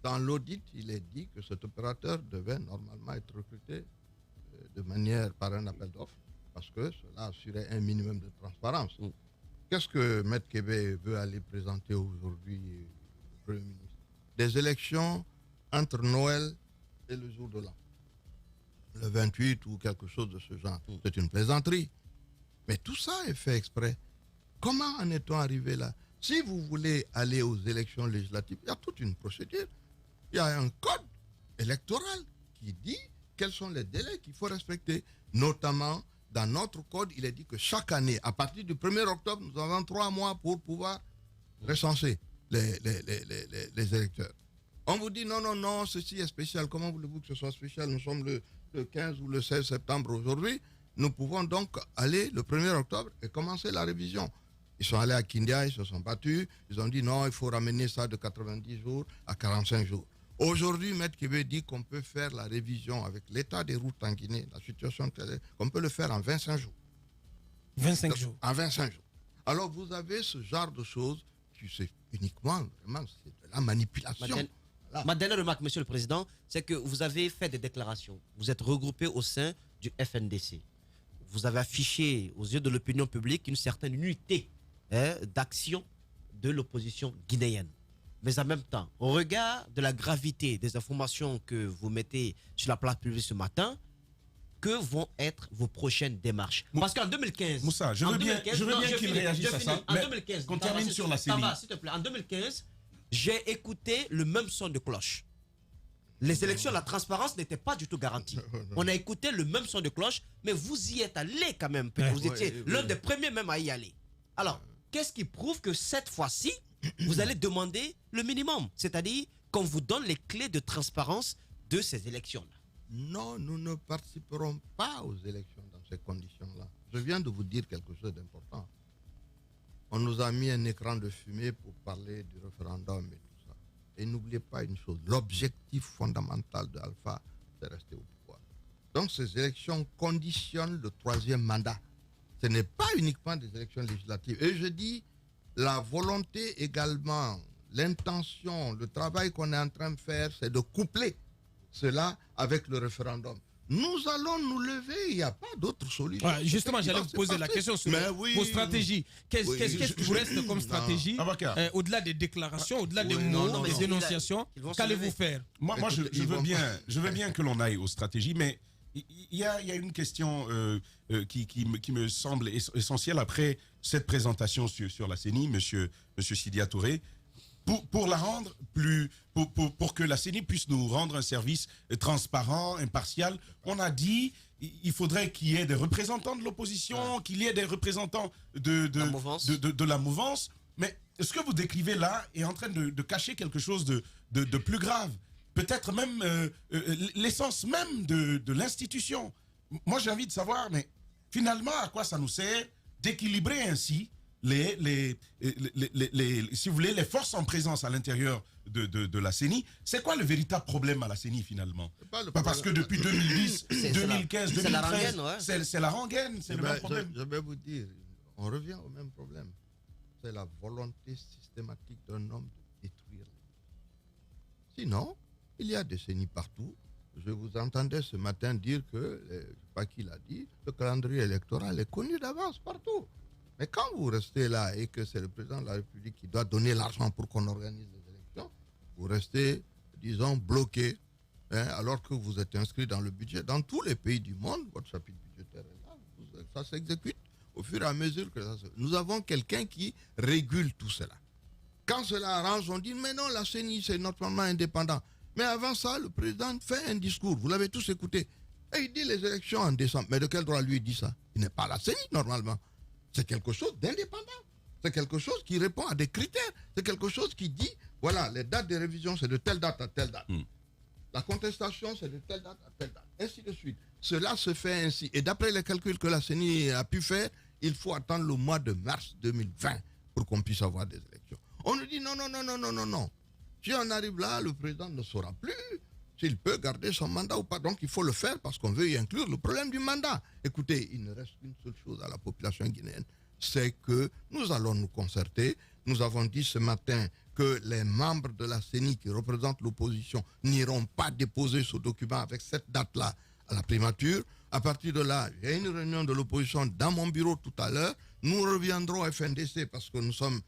Dans l'audit, il est dit que cet opérateur devait normalement être recruté par un appel d'offres, parce que cela assurait un minimum de transparence. Qu'est-ce que Maître Kébé veut aller présenter aujourd'hui au Premier ministre? Des élections entre Noël et le jour de l'an. Le 28 ou quelque chose de ce genre. C'est une plaisanterie. Mais tout ça est fait exprès. Comment en est-on arrivé là? Si vous voulez aller aux élections législatives, il y a toute une procédure. Il y a un code électoral qui dit quels sont les délais qu'il faut respecter. Notamment, dans notre code, il est dit que chaque année, à partir du 1er octobre, nous avons 3 mois pour pouvoir recenser les électeurs. On vous dit non, ceci est spécial. Comment voulez-vous que ce soit spécial? Nous sommes le 15 ou le 16 septembre aujourd'hui. Nous pouvons donc aller le 1er octobre et commencer la révision. Ils sont allés à Kindia, ils se sont battus. Ils ont dit non, il faut ramener ça de 90 jours à 45 jours. Aujourd'hui, Maître Kébé dit qu'on peut faire la révision avec l'état des routes en Guinée, la situation telle, qu'on peut le faire en 25 jours. 25 jours. En 25 jours. Alors vous avez ce genre de choses qui c'est uniquement, vraiment, c'est de la manipulation. Ma dernière remarque, Monsieur le Président, c'est que vous avez fait des déclarations. Vous êtes regroupé au sein du FNDC. Vous avez affiché aux yeux de l'opinion publique une certaine unité d'action de l'opposition guinéenne. Mais en même temps, au regard de la gravité des informations que vous mettez sur la place publique ce matin, que vont être vos prochaines démarches? Parce qu'en 2015... Moussa, je veux bien qu'il réagisse à ça. En 2015, qu'on termine sur la CENI. S'il te plaît. En 2015, j'ai écouté le même son de cloche. Les élections, la transparence n'était pas du tout garantie. On a écouté le même son de cloche, mais vous y êtes allé quand même. Vous étiez l'un des premiers même à y aller. Alors, qu'est-ce qui prouve que cette fois-ci, vous allez demander le minimum? C'est-à-dire qu'on vous donne les clés de transparence de ces élections-là. Non, nous ne participerons pas aux élections dans ces conditions-là. Je viens de vous dire quelque chose d'important. On nous a mis un écran de fumée pour parler du référendum et tout ça. Et n'oubliez pas une chose, l'objectif fondamental de Alpha, c'est rester au pouvoir. Donc ces élections conditionnent le 3e mandat. Ce n'est pas uniquement des élections législatives. Et je dis, la volonté également, l'intention, le travail qu'on est en train de faire, c'est de coupler cela avec le référendum. Nous allons nous lever, il n'y a pas d'autre solution. Justement, j'allais vous poser la question sur vos stratégies. Qu'est-ce qui vous reste comme stratégie au-delà des déclarations, au-delà des mots, des dénonciations? Qu'allez-vous faire? Moi, je veux bien que l'on aille aux stratégies, mais il y a une question qui me semble essentielle après cette présentation sur la CENI, monsieur Sidia Touré. Pour la rendre pour que la CENI puisse nous rendre un service transparent, impartial, on a dit il faudrait qu'il y ait des représentants de l'opposition, qu'il y ait des représentants de la mouvance. Mais ce que vous décrivez là est en train de cacher quelque chose de plus grave. Peut-être même l'essence même de l'institution. Moi, j'ai envie de savoir, mais finalement, à quoi ça nous sert d'équilibrer ainsi si vous voulez, les forces en présence à l'intérieur de la CENI? C'est quoi le véritable problème à la CENI finalement? Parce que depuis 2010, 2015, 2013, c'est la rengaine, c'est le même problème. Je vais vous dire, on revient au même problème. C'est la volonté systématique d'un homme de détruire. Sinon, il y a des CENI partout. Je vous entendais ce matin dire que, je ne sais pas qui l'a dit, le calendrier électoral est connu d'avance partout. Mais quand vous restez là et que c'est le président de la République qui doit donner l'argent pour qu'on organise les élections, vous restez, disons, bloqué, alors que vous êtes inscrit dans le budget. Dans tous les pays du monde, votre chapitre budgétaire est là, ça s'exécute au fur et à mesure que ça se... Nous avons quelqu'un qui régule tout cela. Quand cela arrange, on dit, mais non, la CENI, c'est normalement indépendant. Mais avant ça, le président fait un discours, vous l'avez tous écouté, et il dit les élections en décembre. Mais de quel droit lui dit ça? Il n'est pas à la CENI, normalement. C'est quelque chose d'indépendant. C'est quelque chose qui répond à des critères. C'est quelque chose qui dit, voilà, les dates de révision, c'est de telle date à telle date. La contestation, c'est de telle date à telle date. Ainsi de suite. Cela se fait ainsi. Et d'après les calculs que la CENI a pu faire, il faut attendre le mois de mars 2020 pour qu'on puisse avoir des élections. On nous dit non. Si on arrive là, le président ne saura plus s'il peut garder son mandat ou pas. Donc il faut le faire parce qu'on veut y inclure le problème du mandat. Écoutez, il ne reste qu'une seule chose à la population guinéenne, c'est que nous allons nous concerter. Nous avons dit ce matin que les membres de la CENI qui représentent l'opposition n'iront pas déposer ce document avec cette date-là à la primature. À partir de là, il y a une réunion de l'opposition dans mon bureau tout à l'heure. nous reviendrons au FNDC parce que nous sommes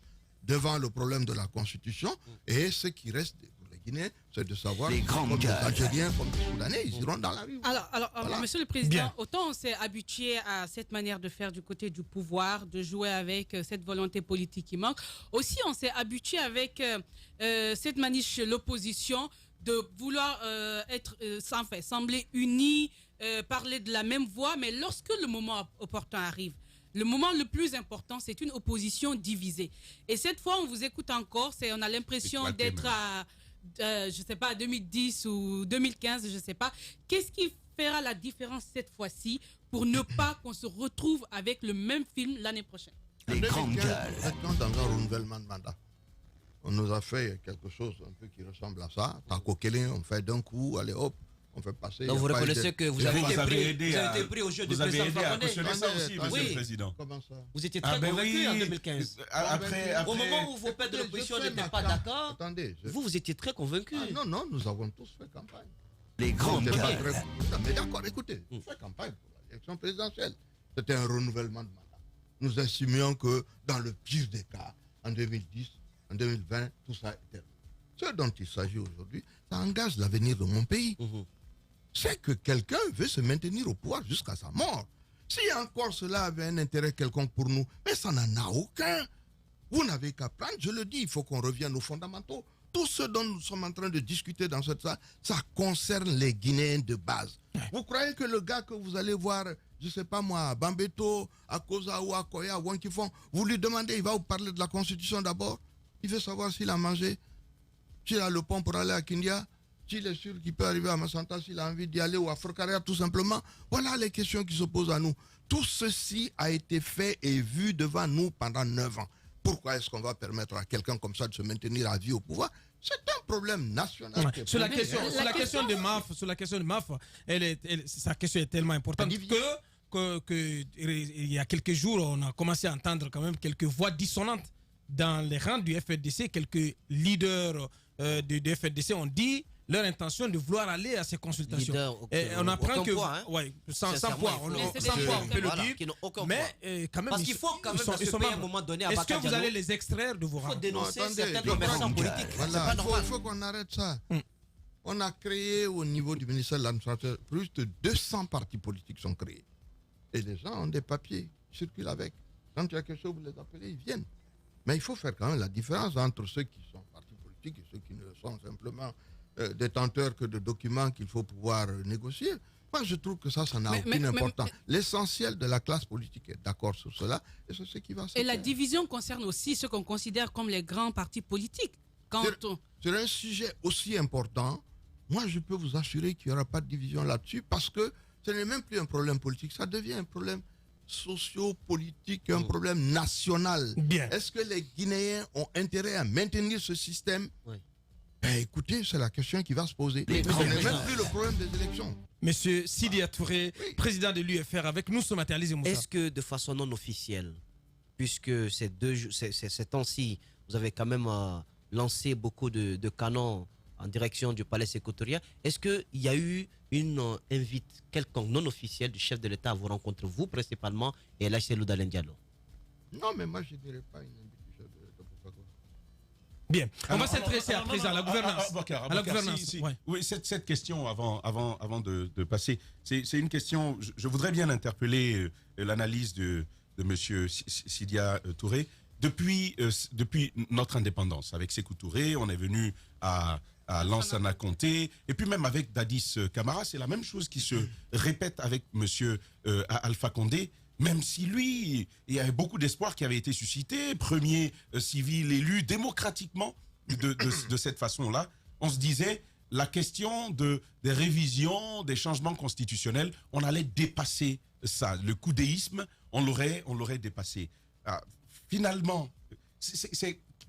devant le problème de la Constitution. Et ce qui reste pour les Guinéens, c'est de savoir si comme les Algériens, comme les Soudanais, ils iront dans la rue. Alors Voilà. Monsieur le Président, autant on s'est habitué à cette manière de faire du côté du pouvoir, de jouer avec cette volonté politique qui manque. Aussi, on s'est habitué avec cette maniche, l'opposition, de vouloir sembler unis, parler de la même voix, mais lorsque le moment opportun arrive, le moment le plus important, c'est une opposition divisée. Et cette fois, on vous écoute encore, on a l'impression d'être à, je sais pas, 2010 ou 2015, je sais pas. Qu'est-ce qui fera la différence cette fois-ci pour ne pas qu'on se retrouve avec le même film l'année prochaine? Les grandes gueules. Maintenant, dans un renouvellement de mandat, on nous a fait quelque chose un peu qui ressemble à ça. T'as coquelé, on fait d'un coup, allez hop. On fait passer. Donc vous reconnaissez que vous avez été pris au jeu du président Fakonde. Vous avez aidé à cautionner ça aussi, Monsieur le Président. Comment ça? Vous étiez très convaincu en 2015. Au moment où vos pères de l'opposition n'étaient pas d'accord, vous étiez très convaincu. Non, nous avons tous fait campagne. Les grandes guerres. Mais d'accord, écoutez, nous fait campagne pour l'élection présidentielle. C'était un renouvellement de mandat. Nous estimions que dans le pire des cas, en 2010, en 2020, tout ça est terminé. Ce dont il s'agit aujourd'hui, ça engage l'avenir de mon pays. C'est que quelqu'un veut se maintenir au pouvoir jusqu'à sa mort. Si encore cela avait un intérêt quelconque pour nous, mais ça n'en a aucun. Vous n'avez qu'à prendre, je le dis, il faut qu'on revienne aux fondamentaux. Tout ce dont nous sommes en train de discuter dans cette salle, ça concerne les Guinéens de base. Vous croyez que le gars que vous allez voir, je ne sais pas moi, à Bambeto, à Koza ou à Koya, à Wankifon, vous lui demandez, il va vous parler de la Constitution d'abord. Il veut savoir s'il a mangé, s'il a le pont pour aller à Kindia, s'il est sûr qu'il peut arriver à Massanta, s'il a envie d'y aller, ou à Forcaria tout simplement. Voilà les questions qui se posent à nous. Tout ceci a été fait et vu devant nous pendant 9 ans. Pourquoi est-ce qu'on va permettre à quelqu'un comme ça de se maintenir à vie au pouvoir? C'est un problème national. Sur la question de MAF, sa question est tellement importante que il y a quelques jours, on a commencé à entendre quand même quelques voix dissonantes dans les rangs du FNDC. Quelques leaders du FNDC ont dit leur intention de vouloir aller à ces consultations. Et on apprend que sans poids, on peut le dire, mais quand même, parce qu'il faut quand même ils sont à un moment donné. Est-ce que vous allez les extraire de vos rangs? Il faut dénoncer certains commerçants politiques. Voilà, il faut qu'on arrête ça. On a créé au niveau du ministère de l'Administration, plus de 200 partis politiques sont créés. Et les gens ont des papiers, ils circulent avec. Quand il y a quelque chose, vous les appelez, ils viennent. Mais il faut faire quand même la différence entre ceux qui sont partis politiques et ceux qui ne sont simplement détenteurs que de documents qu'il faut pouvoir négocier. Moi, je trouve que ça n'a aucune importance. L'essentiel de la classe politique est d'accord sur cela et c'est ce qui va se faire. Et la division concerne aussi ce qu'on considère comme les grands partis politiques. Sur un sujet aussi important, moi, je peux vous assurer qu'il n'y aura pas de division là-dessus parce que ce n'est même plus un problème politique, ça devient un problème socio-politique, un problème national. Est-ce que les Guinéens ont intérêt à maintenir ce système? Écoutez, c'est la question qui va se poser. Ce n'est même plus le problème des élections. Monsieur Sidi Touré, président de l'UFR, avec nous ce matin, Alice Moussa. Est-ce que de façon non officielle, puisque ces temps-ci, vous avez quand même lancé beaucoup de canons en direction du palais sécuritaire, est-ce qu'il y a eu une invite quelconque non officielle du chef de l'État à vous rencontrer, vous principalement, et Lachelou Dalen Diallo? Non, mais moi je ne dirais pas une invite du chef de l'État. Bien, on va s'intéresser à présent à la gouvernance. À la gouvernance. Oui, cette question, avant de passer, c'est une question, je voudrais bien interpeller l'analyse de M. Sidia Touré. Depuis notre indépendance, avec Sékou Touré, on est venu à Lansana Conté, et puis même avec Dadis Camara, c'est la même chose qui se répète avec M. Alpha Condé, même si lui, il y avait beaucoup d'espoir qui avait été suscité, premier civil élu démocratiquement de cette façon-là. On se disait, la question des révisions, des changements constitutionnels, on allait dépasser ça. Le coudéisme, on l'aurait dépassé. Finalement,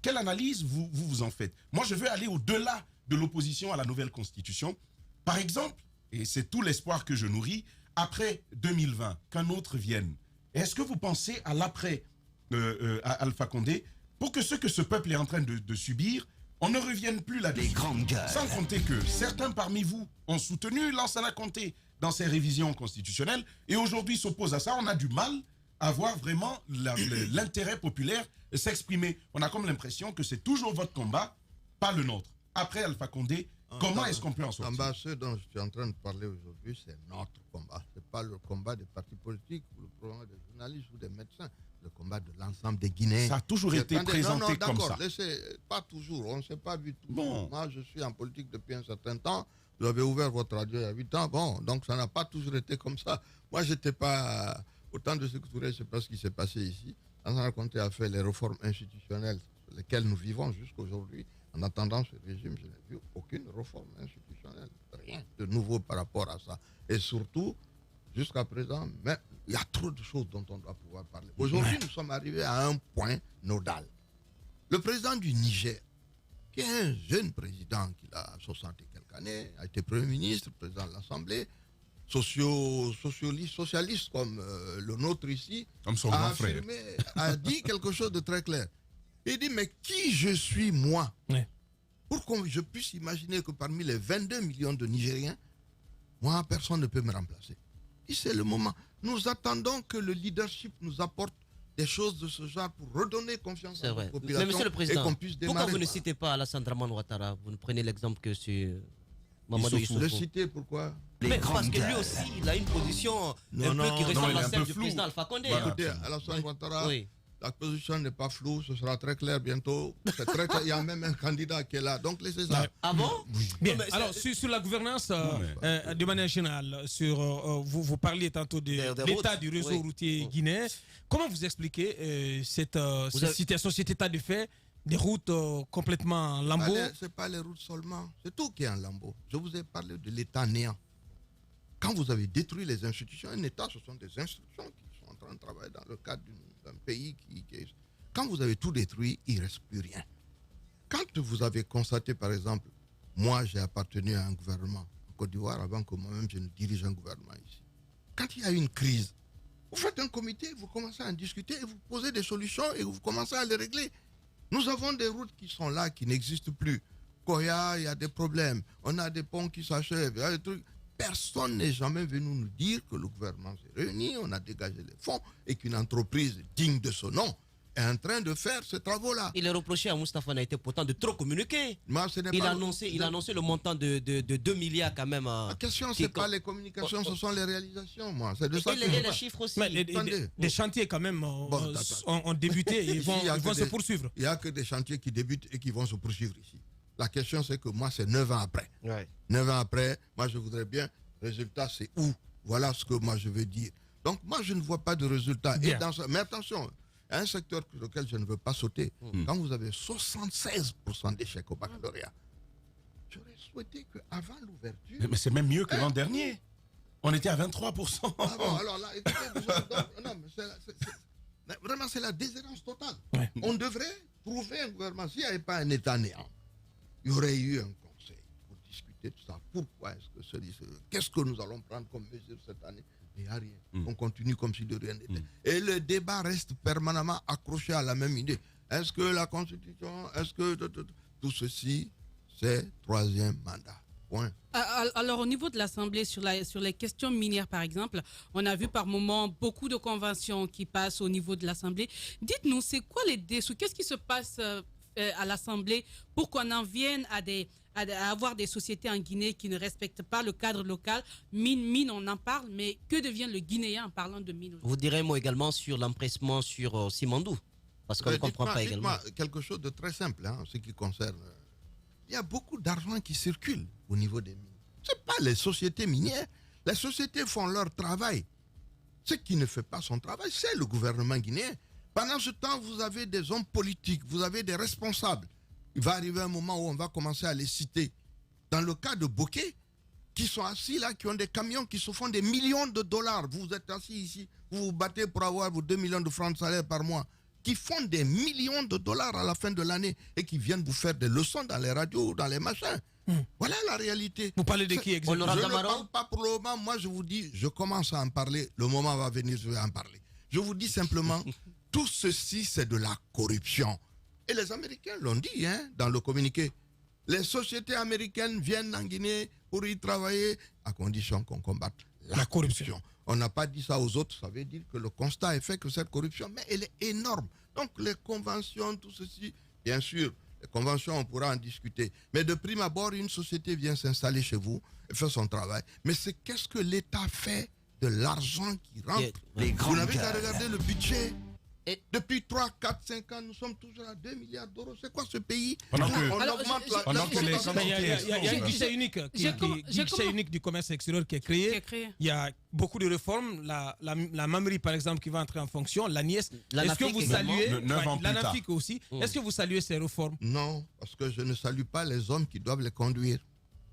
quelle analyse vous en faites? Moi, je veux aller au-delà de l'opposition à la nouvelle constitution. Par exemple, et c'est tout l'espoir que je nourris, après 2020, qu'un autre vienne. Est-ce que vous pensez à l'après Alpha Condé pour que ce que ce peuple est en train de subir, on ne revienne plus là-dessus? Sans compter que certains parmi vous ont soutenu Lansana Conté dans ses révisions constitutionnelles et aujourd'hui s'opposent à ça. On a du mal avoir vraiment l'intérêt populaire s'exprimer. On a comme l'impression que c'est toujours votre combat, pas le nôtre. Après Alpha Condé, comment est-ce qu'on peut en sortir? Ce dont je suis en train de parler aujourd'hui, c'est notre combat. Ce n'est pas le combat des partis politiques ou le combat des journalistes ou des médecins. Le combat de l'ensemble des Guinéens. Ça a toujours été présenté comme ça. Pas toujours, on ne s'est pas vu tout. Bon. Moi, je suis en politique depuis un certain temps. Vous avez ouvert votre radio il y a 8 ans. Bon, donc ça n'a pas toujours été comme ça. Moi, je n'étais pas... Autant de Sékou Touré, je ne sais pas ce qui s'est passé ici. Alassane Conté a fait les réformes institutionnelles sur lesquelles nous vivons jusqu'aujourd'hui. En attendant ce régime, je n'ai vu aucune réforme institutionnelle. Rien de nouveau par rapport à ça. Et surtout, jusqu'à présent, mais il y a trop de choses dont on doit pouvoir parler. Aujourd'hui, nous sommes arrivés à un point nodal. Le président du Niger, qui est un jeune président, qui a 60 et quelques années, a été Premier ministre, président de l'Assemblée, socialiste comme le nôtre ici, comme son grand frère, a dit quelque chose de très clair. Il dit, mais qui je suis moi, pour que je puisse imaginer que parmi les 22 millions de Nigériens, moi, personne ne peut me remplacer. Et c'est le moment. Nous attendons que le leadership nous apporte des choses de ce genre pour redonner confiance à la population. Mais monsieur le Président, et qu'on puisse démarrer. Pourquoi vous ne citez pas Alassane Dramane Ouattara? Vous ne prenez l'exemple que sur Mamadou Issoufou. Le citer, pourquoi? Mais parce que lui aussi, il a une position qui ressemble à celle du président Alpha Condé. Écoutez, Alassane Ouattara, la position n'est pas floue, ce sera très clair bientôt. Il y a même un candidat qui est là, donc laissez ça. Ah bon? Bien, alors sur la gouvernance, de manière générale, vous parliez tantôt de l'état du réseau routier guinéen. Comment vous expliquez cette situation, cet état de fait, des routes complètement lambeaux? Ce n'est pas les routes seulement, c'est tout qui est en lambeaux. Je vous ai parlé de l'état néant. Quand vous avez détruit les institutions, un état, ce sont des institutions qui sont en train de travailler dans le cadre d'un pays qui est... Quand vous avez tout détruit, il ne reste plus rien. Quand vous avez constaté, par exemple, moi j'ai appartenu à un gouvernement en Côte d'Ivoire avant que moi-même je ne dirige un gouvernement ici. Quand il y a une crise, vous faites un comité, vous commencez à en discuter, et vous posez des solutions et vous commencez à les régler. Nous avons des routes qui sont là, qui n'existent plus. Koya, il y a des problèmes. On a des ponts qui s'achèvent. Il y a des trucs. Personne n'est jamais venu nous dire que le gouvernement s'est réuni, on a dégagé les fonds et qu'une entreprise digne de ce nom est en train de faire ces travaux-là. Il est reproché à Moustapha Naïté pourtant de trop communiquer. Il a annoncé le montant de 2 milliards quand même. La question, ce n'est pas les communications, ce sont les réalisations. C'est de ça que les chiffres aussi. Les chantiers quand même ont débuté et vont se poursuivre. Il n'y a que des chantiers qui débutent et qui vont se poursuivre ici. La question, c'est que moi, c'est 9 ans après. 9 ans après, moi, je voudrais bien, résultat, c'est où? Voilà ce que moi, je veux dire. Donc, moi, je ne vois pas de résultat. Mais attention, un secteur sur lequel je ne veux pas sauter, quand vous avez 76% d'échecs au baccalauréat, j'aurais souhaité qu'avant l'ouverture... Mais c'est même mieux que l'an dernier. On était à 23%. Ah bon, alors là, écoutez, vraiment, c'est la déshérence totale. On devrait trouver un gouvernement. S'il n'y avait pas un État néant, il y aurait eu un conseil pour discuter de ça. Pourquoi est-ce que qu'est-ce que nous allons prendre comme mesure cette année? Il n'y a rien. On continue comme si de rien n'était. Et le débat reste permanemment accroché à la même idée. Est-ce que la Constitution, est-ce que tout ceci, c'est troisième mandat? Point. Alors, au niveau de l'Assemblée, sur les questions minières, par exemple, on a vu par moments beaucoup de conventions qui passent au niveau de l'Assemblée. Dites-nous, c'est quoi les dessous? Qu'est-ce qui se passe à l'Assemblée pour qu'on en vienne à avoir des sociétés en Guinée qui ne respectent pas le cadre local? Mine, on en parle, mais que devient le Guinéen en parlant de mine? Vous direz moi également sur l'empressement sur Simandou, parce qu'on ne comprend pas également. Quelque chose de très simple, en ce qui concerne... Il y a beaucoup d'argent qui circule au niveau des mines. Ce n'est pas les sociétés minières. Les sociétés font leur travail. Ce qui ne fait pas son travail, c'est le gouvernement guinéen. Pendant ce temps, vous avez des hommes politiques, vous avez des responsables. Il va arriver un moment où on va commencer à les citer. Dans le cas de Bokeh, qui sont assis là, qui ont des camions qui se font des millions de dollars. Vous êtes assis ici, vous vous battez pour avoir vos 2 millions de francs de salaire par mois, qui font des millions de dollars à la fin de l'année et qui viennent vous faire des leçons dans les radios, dans les machins. Voilà la réalité. Vous parlez de qui exactement? Je ne parle pas pour le moment. Moi, je vous dis, je commence à en parler. Le moment va venir, je vais en parler. Je vous dis simplement, tout ceci, c'est de la corruption. Et les Américains l'ont dit dans le communiqué. Les sociétés américaines viennent en Guinée pour y travailler à condition qu'on combatte la corruption. on n'a pas dit ça aux autres, ça veut dire que le constat est fait que cette corruption, mais elle est énorme. Donc les conventions, tout ceci, bien sûr, les conventions, on pourra en discuter. Mais de prime abord, une société vient s'installer chez vous et fait son travail. Mais c'est qu'est-ce que l'État fait de l'argent qui rentre? Vous n'avez qu'à regarder le budget. Et depuis 3, 4, 5 ans, nous sommes toujours à 2 milliards d'euros. C'est quoi ce pays? Il y a un guichet unique, unique du commerce extérieur qui est créé. Il y a beaucoup de réformes. La Mamri, par exemple, qui va entrer en fonction. L'ANIES. Est-ce que vous saluez l'ANAFIC aussi? Est-ce que vous saluez ces réformes? Non, parce que je ne salue pas les hommes qui doivent les conduire.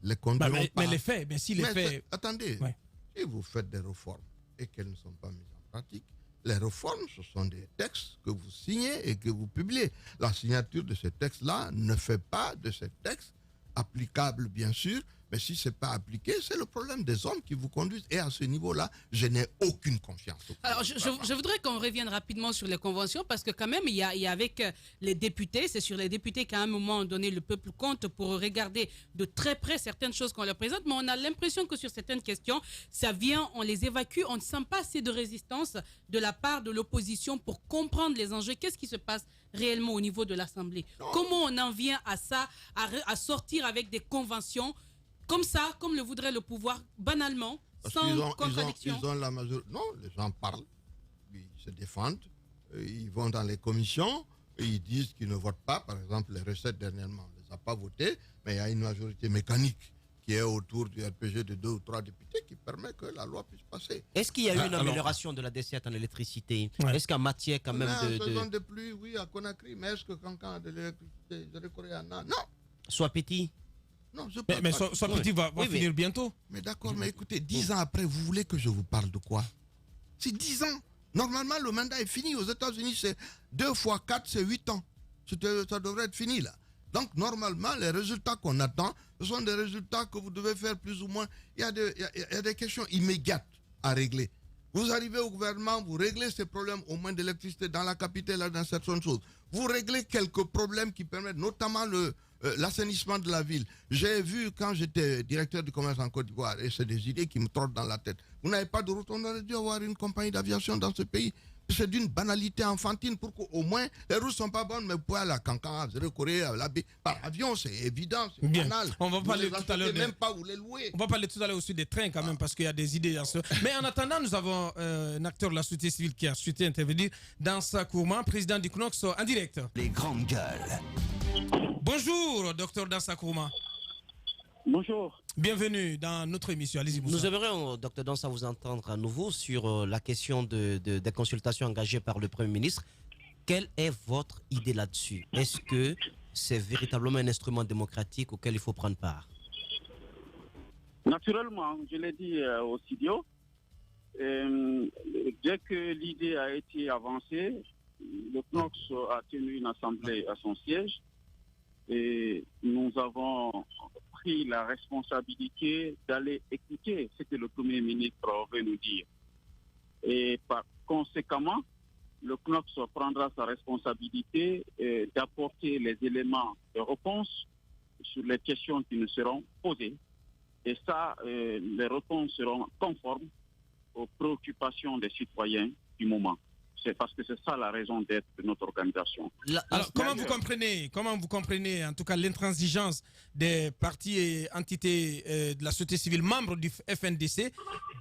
Les conduire mais les faits, mais si les faits... Attendez, si vous faites des réformes et qu'elles ne sont pas mises en pratique, les réformes, ce sont des textes que vous signez et que vous publiez. La signature de ces textes-là ne fait pas de ces textes applicables, bien sûr, mais si ce n'est pas appliqué, c'est le problème des hommes qui vous conduisent. Et à ce niveau-là, je n'ai aucune confiance. Alors, je voudrais qu'on revienne rapidement sur les conventions, parce que quand même, il y a avec les députés, c'est sur les députés qu'à un moment donné, le peuple compte pour regarder de très près certaines choses qu'on leur présente, mais on a l'impression que sur certaines questions, ça vient, on les évacue, on ne sent pas assez de résistance de la part de l'opposition pour comprendre les enjeux. Qu'est-ce qui se passe réellement au niveau de l'Assemblée? Comment on en vient à ça, à sortir avec des conventions comme ça, comme le voudrait le pouvoir, banalement, sans contradiction? Ils ont la majorité. Non, les gens parlent, ils se défendent, ils vont dans les commissions, et ils disent qu'ils ne votent pas. Par exemple, les recettes dernièrement, on ne les a pas votées, mais il y a une majorité mécanique qui est autour du RPG de 2 ou 3 députés qui permet que la loi puisse passer. Est-ce qu'il y a eu une amélioration de la desserte en électricité? Est-ce qu'en matière quand même de pluie, oui, à Conakry, mais est-ce que quand on a de l'électricité, je reconnais à non. Soit petit. Non, mais soit petit va finir bientôt. Mais d'accord, mais écoutez, 10 ans après, vous voulez que je vous parle de quoi? C'est 10 ans. Normalement, le mandat est fini. Aux États-Unis, c'est 2 fois 4, c'est 8 ans. Ça devrait être fini, là. Donc, normalement, les résultats qu'on attend, ce sont des résultats que vous devez faire plus ou moins. Il y a des questions immédiates à régler. Vous arrivez au gouvernement, vous réglez ces problèmes au moins d'électricité dans la capitale, dans certaines choses. Vous réglez quelques problèmes qui permettent, notamment l'assainissement de la ville. J'ai vu quand j'étais directeur du commerce en Côte d'Ivoire, et c'est des idées qui me trottent dans la tête. Vous n'avez pas de route, on aurait dû avoir une compagnie d'aviation dans ce pays. C'est d'une banalité enfantine pour qu'au moins les routes ne sont pas bonnes, mais vous pouvez aller à Cancan, à Zéro-Corée, à l'Abbé, par avion, c'est évident, c'est banal. On va parler tout à l'heure. Même pas où les louer. On va parler tout à l'heure aussi des trains quand même, parce qu'il y a des idées dans ce. Mais en attendant, nous avons un acteur de la société civile qui a souhaité intervenir dans sa Kourma, président du CNOX en direct. Les grandes gueules. Bonjour, docteur Dansa Kourma. Bonjour. Bienvenue dans notre émission. Allez-y, Nous aimerions, docteur Dansa, vous entendre à nouveau sur la question des consultations engagées par le Premier ministre. Quelle est votre idée là-dessus? Est-ce que c'est véritablement un instrument démocratique auquel il faut prendre part? Naturellement, je l'ai dit au studio, dès que l'idée a été avancée, le CNOX a tenu une assemblée à son siège et nous avons pris la responsabilité d'aller écouter ce que le Premier ministre veut nous dire. Et par conséquemment, le CNOX prendra sa responsabilité d'apporter les éléments de réponse sur les questions qui nous seront posées. Et ça, les réponses seront conformes aux préoccupations des citoyens du moment. C'est parce que c'est ça la raison d'être de notre organisation. Alors, comment vous comprenez en tout cas l'intransigeance des partis et entités de la société civile membres du FNDC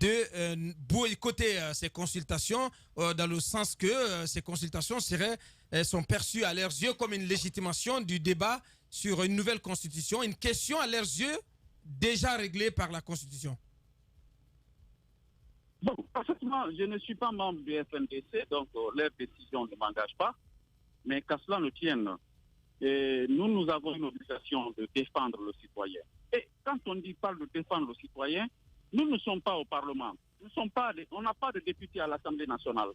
de boycotter ces consultations dans le sens que ces consultations sont perçues à leurs yeux comme une légitimation du débat sur une nouvelle constitution, une question à leurs yeux déjà réglée par la constitution? Bon, parfaitement, je ne suis pas membre du FNDC, donc leur décision ne m'engage pas. Mais qu'à cela ne tienne, nous avons une obligation de défendre le citoyen. Et quand on parle de défendre le citoyen, nous ne sommes pas au Parlement. On n'a pas de députés à l'Assemblée nationale.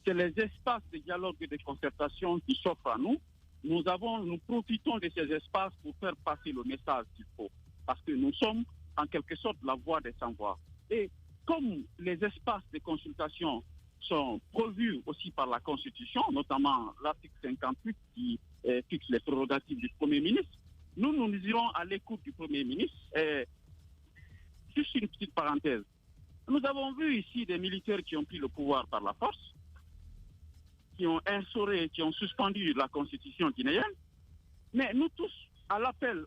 C'est les espaces de dialogue et de concertation qui s'offrent à nous. Nous profitons de ces espaces pour faire passer le message qu'il faut. Parce que nous sommes en quelque sorte la voix des sans-voix. Et comme les espaces de consultation sont prévus aussi par la Constitution, notamment l'article 58 qui fixe les prérogatives du Premier ministre, nous irons à l'écoute du Premier ministre. Juste une petite parenthèse. Nous avons vu ici des militaires qui ont pris le pouvoir par la force, qui ont instauré, qui ont suspendu la constitution guinéenne. Mais nous tous,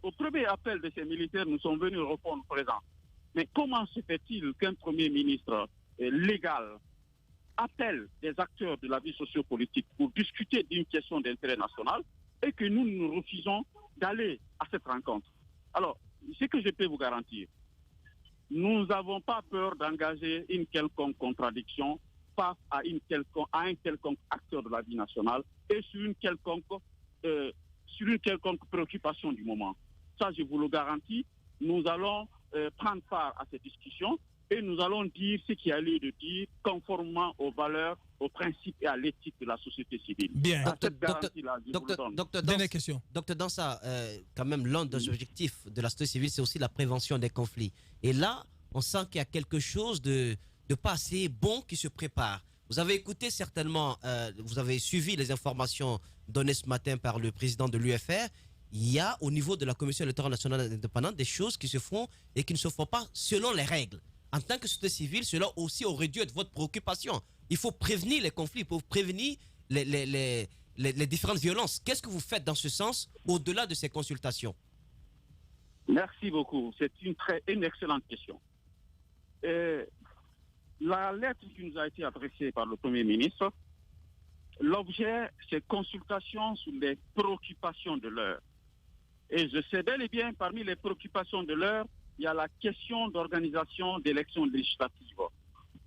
au premier appel de ces militaires, nous sommes venus répondre présent. Mais comment se fait-il qu'un Premier ministre légal appelle des acteurs de la vie sociopolitique pour discuter d'une question d'intérêt national et que nous refusons d'aller à cette rencontre? Alors, ce que je peux vous garantir, nous n'avons pas peur d'engager une quelconque contradiction face à un quelconque acteur de la vie nationale et sur une quelconque préoccupation du moment. Ça, je vous le garantis, nous allons prendre part à cette discussion et nous allons dire ce qu'il y a lieu de dire conformément aux valeurs, aux principes et à l'éthique de la société civile. Bien. Docteur Dansa, quand même, l'un des objectifs de la société civile, c'est aussi la prévention des conflits. Et là, on sent qu'il y a quelque chose de pas assez bon qui se prépare. Vous avez écouté certainement, vous avez suivi les informations données ce matin par le président de l'UFR. Il y a au niveau de la Commission électorale nationale indépendante des choses qui se font et qui ne se font pas selon les règles. En tant que société civile, cela aussi aurait dû être votre préoccupation. Il faut prévenir les conflits, il faut prévenir les différentes violences. Qu'est-ce que vous faites dans ce sens, au-delà de ces consultations? Merci beaucoup. C'est une excellente question. La lettre qui nous a été adressée par le Premier ministre, l'objet, c'est consultation sur les préoccupations de l'heure. Et je sais bel et bien, parmi les préoccupations de l'heure, il y a la question d'organisation d'élections législatives.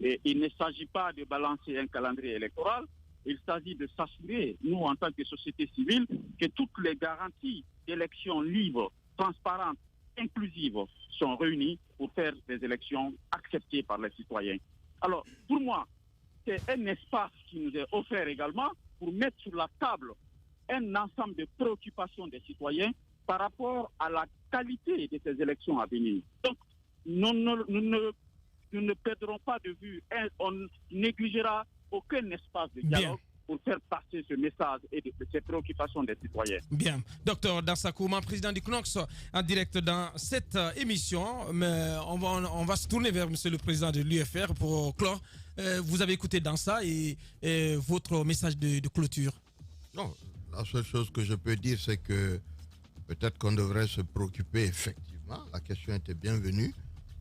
Et il ne s'agit pas de balancer un calendrier électoral, il s'agit de s'assurer, nous en tant que société civile, que toutes les garanties d'élections libres, transparentes, inclusives sont réunies pour faire des élections acceptées par les citoyens. Alors, pour moi, c'est un espace qui nous est offert également pour mettre sur la table un ensemble de préoccupations des citoyens par rapport à la qualité de ces élections à venir. Donc, nous ne perdrons pas de vue, on négligera aucun espace de dialogue pour faire passer ce message et ces préoccupations des citoyens. Bien. Docteur Dansa Kouma, président du CNOX, en direct dans cette émission. Mais on va se tourner vers monsieur le président de l'UFR pour clore. Vous avez écouté Dansa et votre message de clôture. Non, la seule chose que je peux dire, c'est que peut-être qu'on devrait se préoccuper effectivement, la question était bienvenue,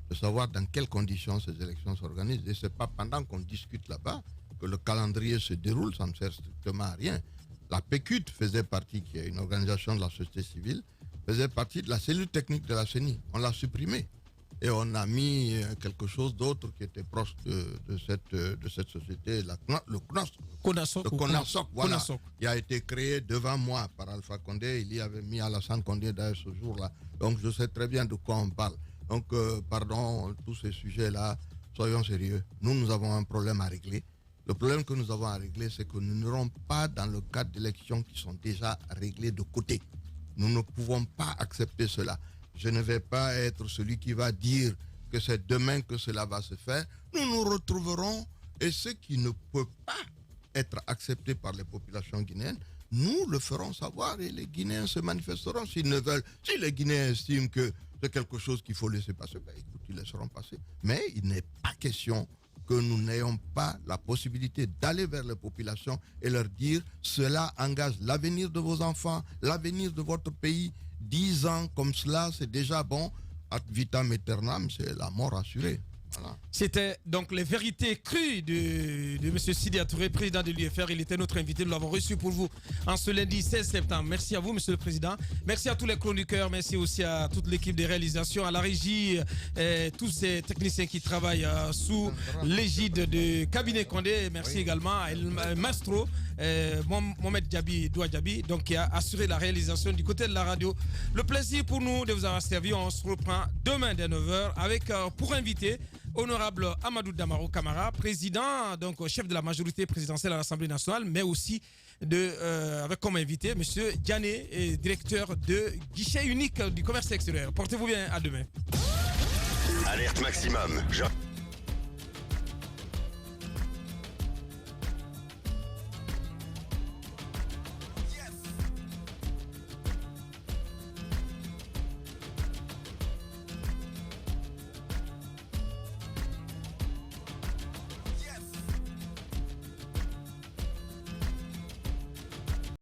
de savoir dans quelles conditions ces élections s'organisent. Et ce n'est pas pendant qu'on discute là-bas que le calendrier se déroule, ça ne sert strictement à rien. La PECUT faisait partie, qui est une organisation de la société civile, faisait partie de la cellule technique de la CENI. On l'a supprimée. Et on a mis quelque chose d'autre qui était proche de cette société, le CONASOC, voilà, qui a été créé devant moi par Alpha Condé. Il y avait mis Alassane Condé d'ailleurs ce jour-là. Donc je sais très bien de quoi on parle. Donc pardon, tous ces sujets-là, soyons sérieux. Nous avons un problème à régler. Le problème que nous avons à régler, c'est que nous n'aurons pas dans le cadre d'élections qui sont déjà réglées de côté. Nous ne pouvons pas accepter cela. Je ne vais pas être celui qui va dire que c'est demain que cela va se faire. Nous nous retrouverons et ce qui ne peut pas être accepté par les populations guinéennes, nous le ferons savoir et les Guinéens se manifesteront s'ils ne veulent. Si les Guinéens estiment que c'est quelque chose qu'il faut laisser passer, ben écoute, ils laisseront passer. Mais il n'est pas question que nous n'ayons pas la possibilité d'aller vers les populations et leur dire cela engage l'avenir de vos enfants, l'avenir de votre pays. 10 ans comme cela, c'est déjà bon. Ad vitam aeternam, c'est la mort assurée. Voilà. C'était donc les vérités crues de M. Sidya Touré, président de l'UFR. Il était notre invité, nous l'avons reçu pour vous en ce lundi 16 septembre. Merci à vous, M. le Président. Merci à tous les chroniqueurs, merci aussi à toute l'équipe de réalisation, à la régie, tous ces techniciens qui travaillent sous l'égide de Cabinet Condé. Merci également à El Mastro, Mohamed Doua Diaby, donc, qui a assuré la réalisation du côté de la radio. Le plaisir pour nous de vous avoir servi. On se reprend demain dès 9h avec pour invité honorable Amadou Damaro Camara, président, donc chef de la majorité présidentielle à l'Assemblée nationale, mais aussi avec comme invité M. Diané, directeur de guichet unique du commerce extérieur. Portez-vous bien, à demain. Alerte maximum.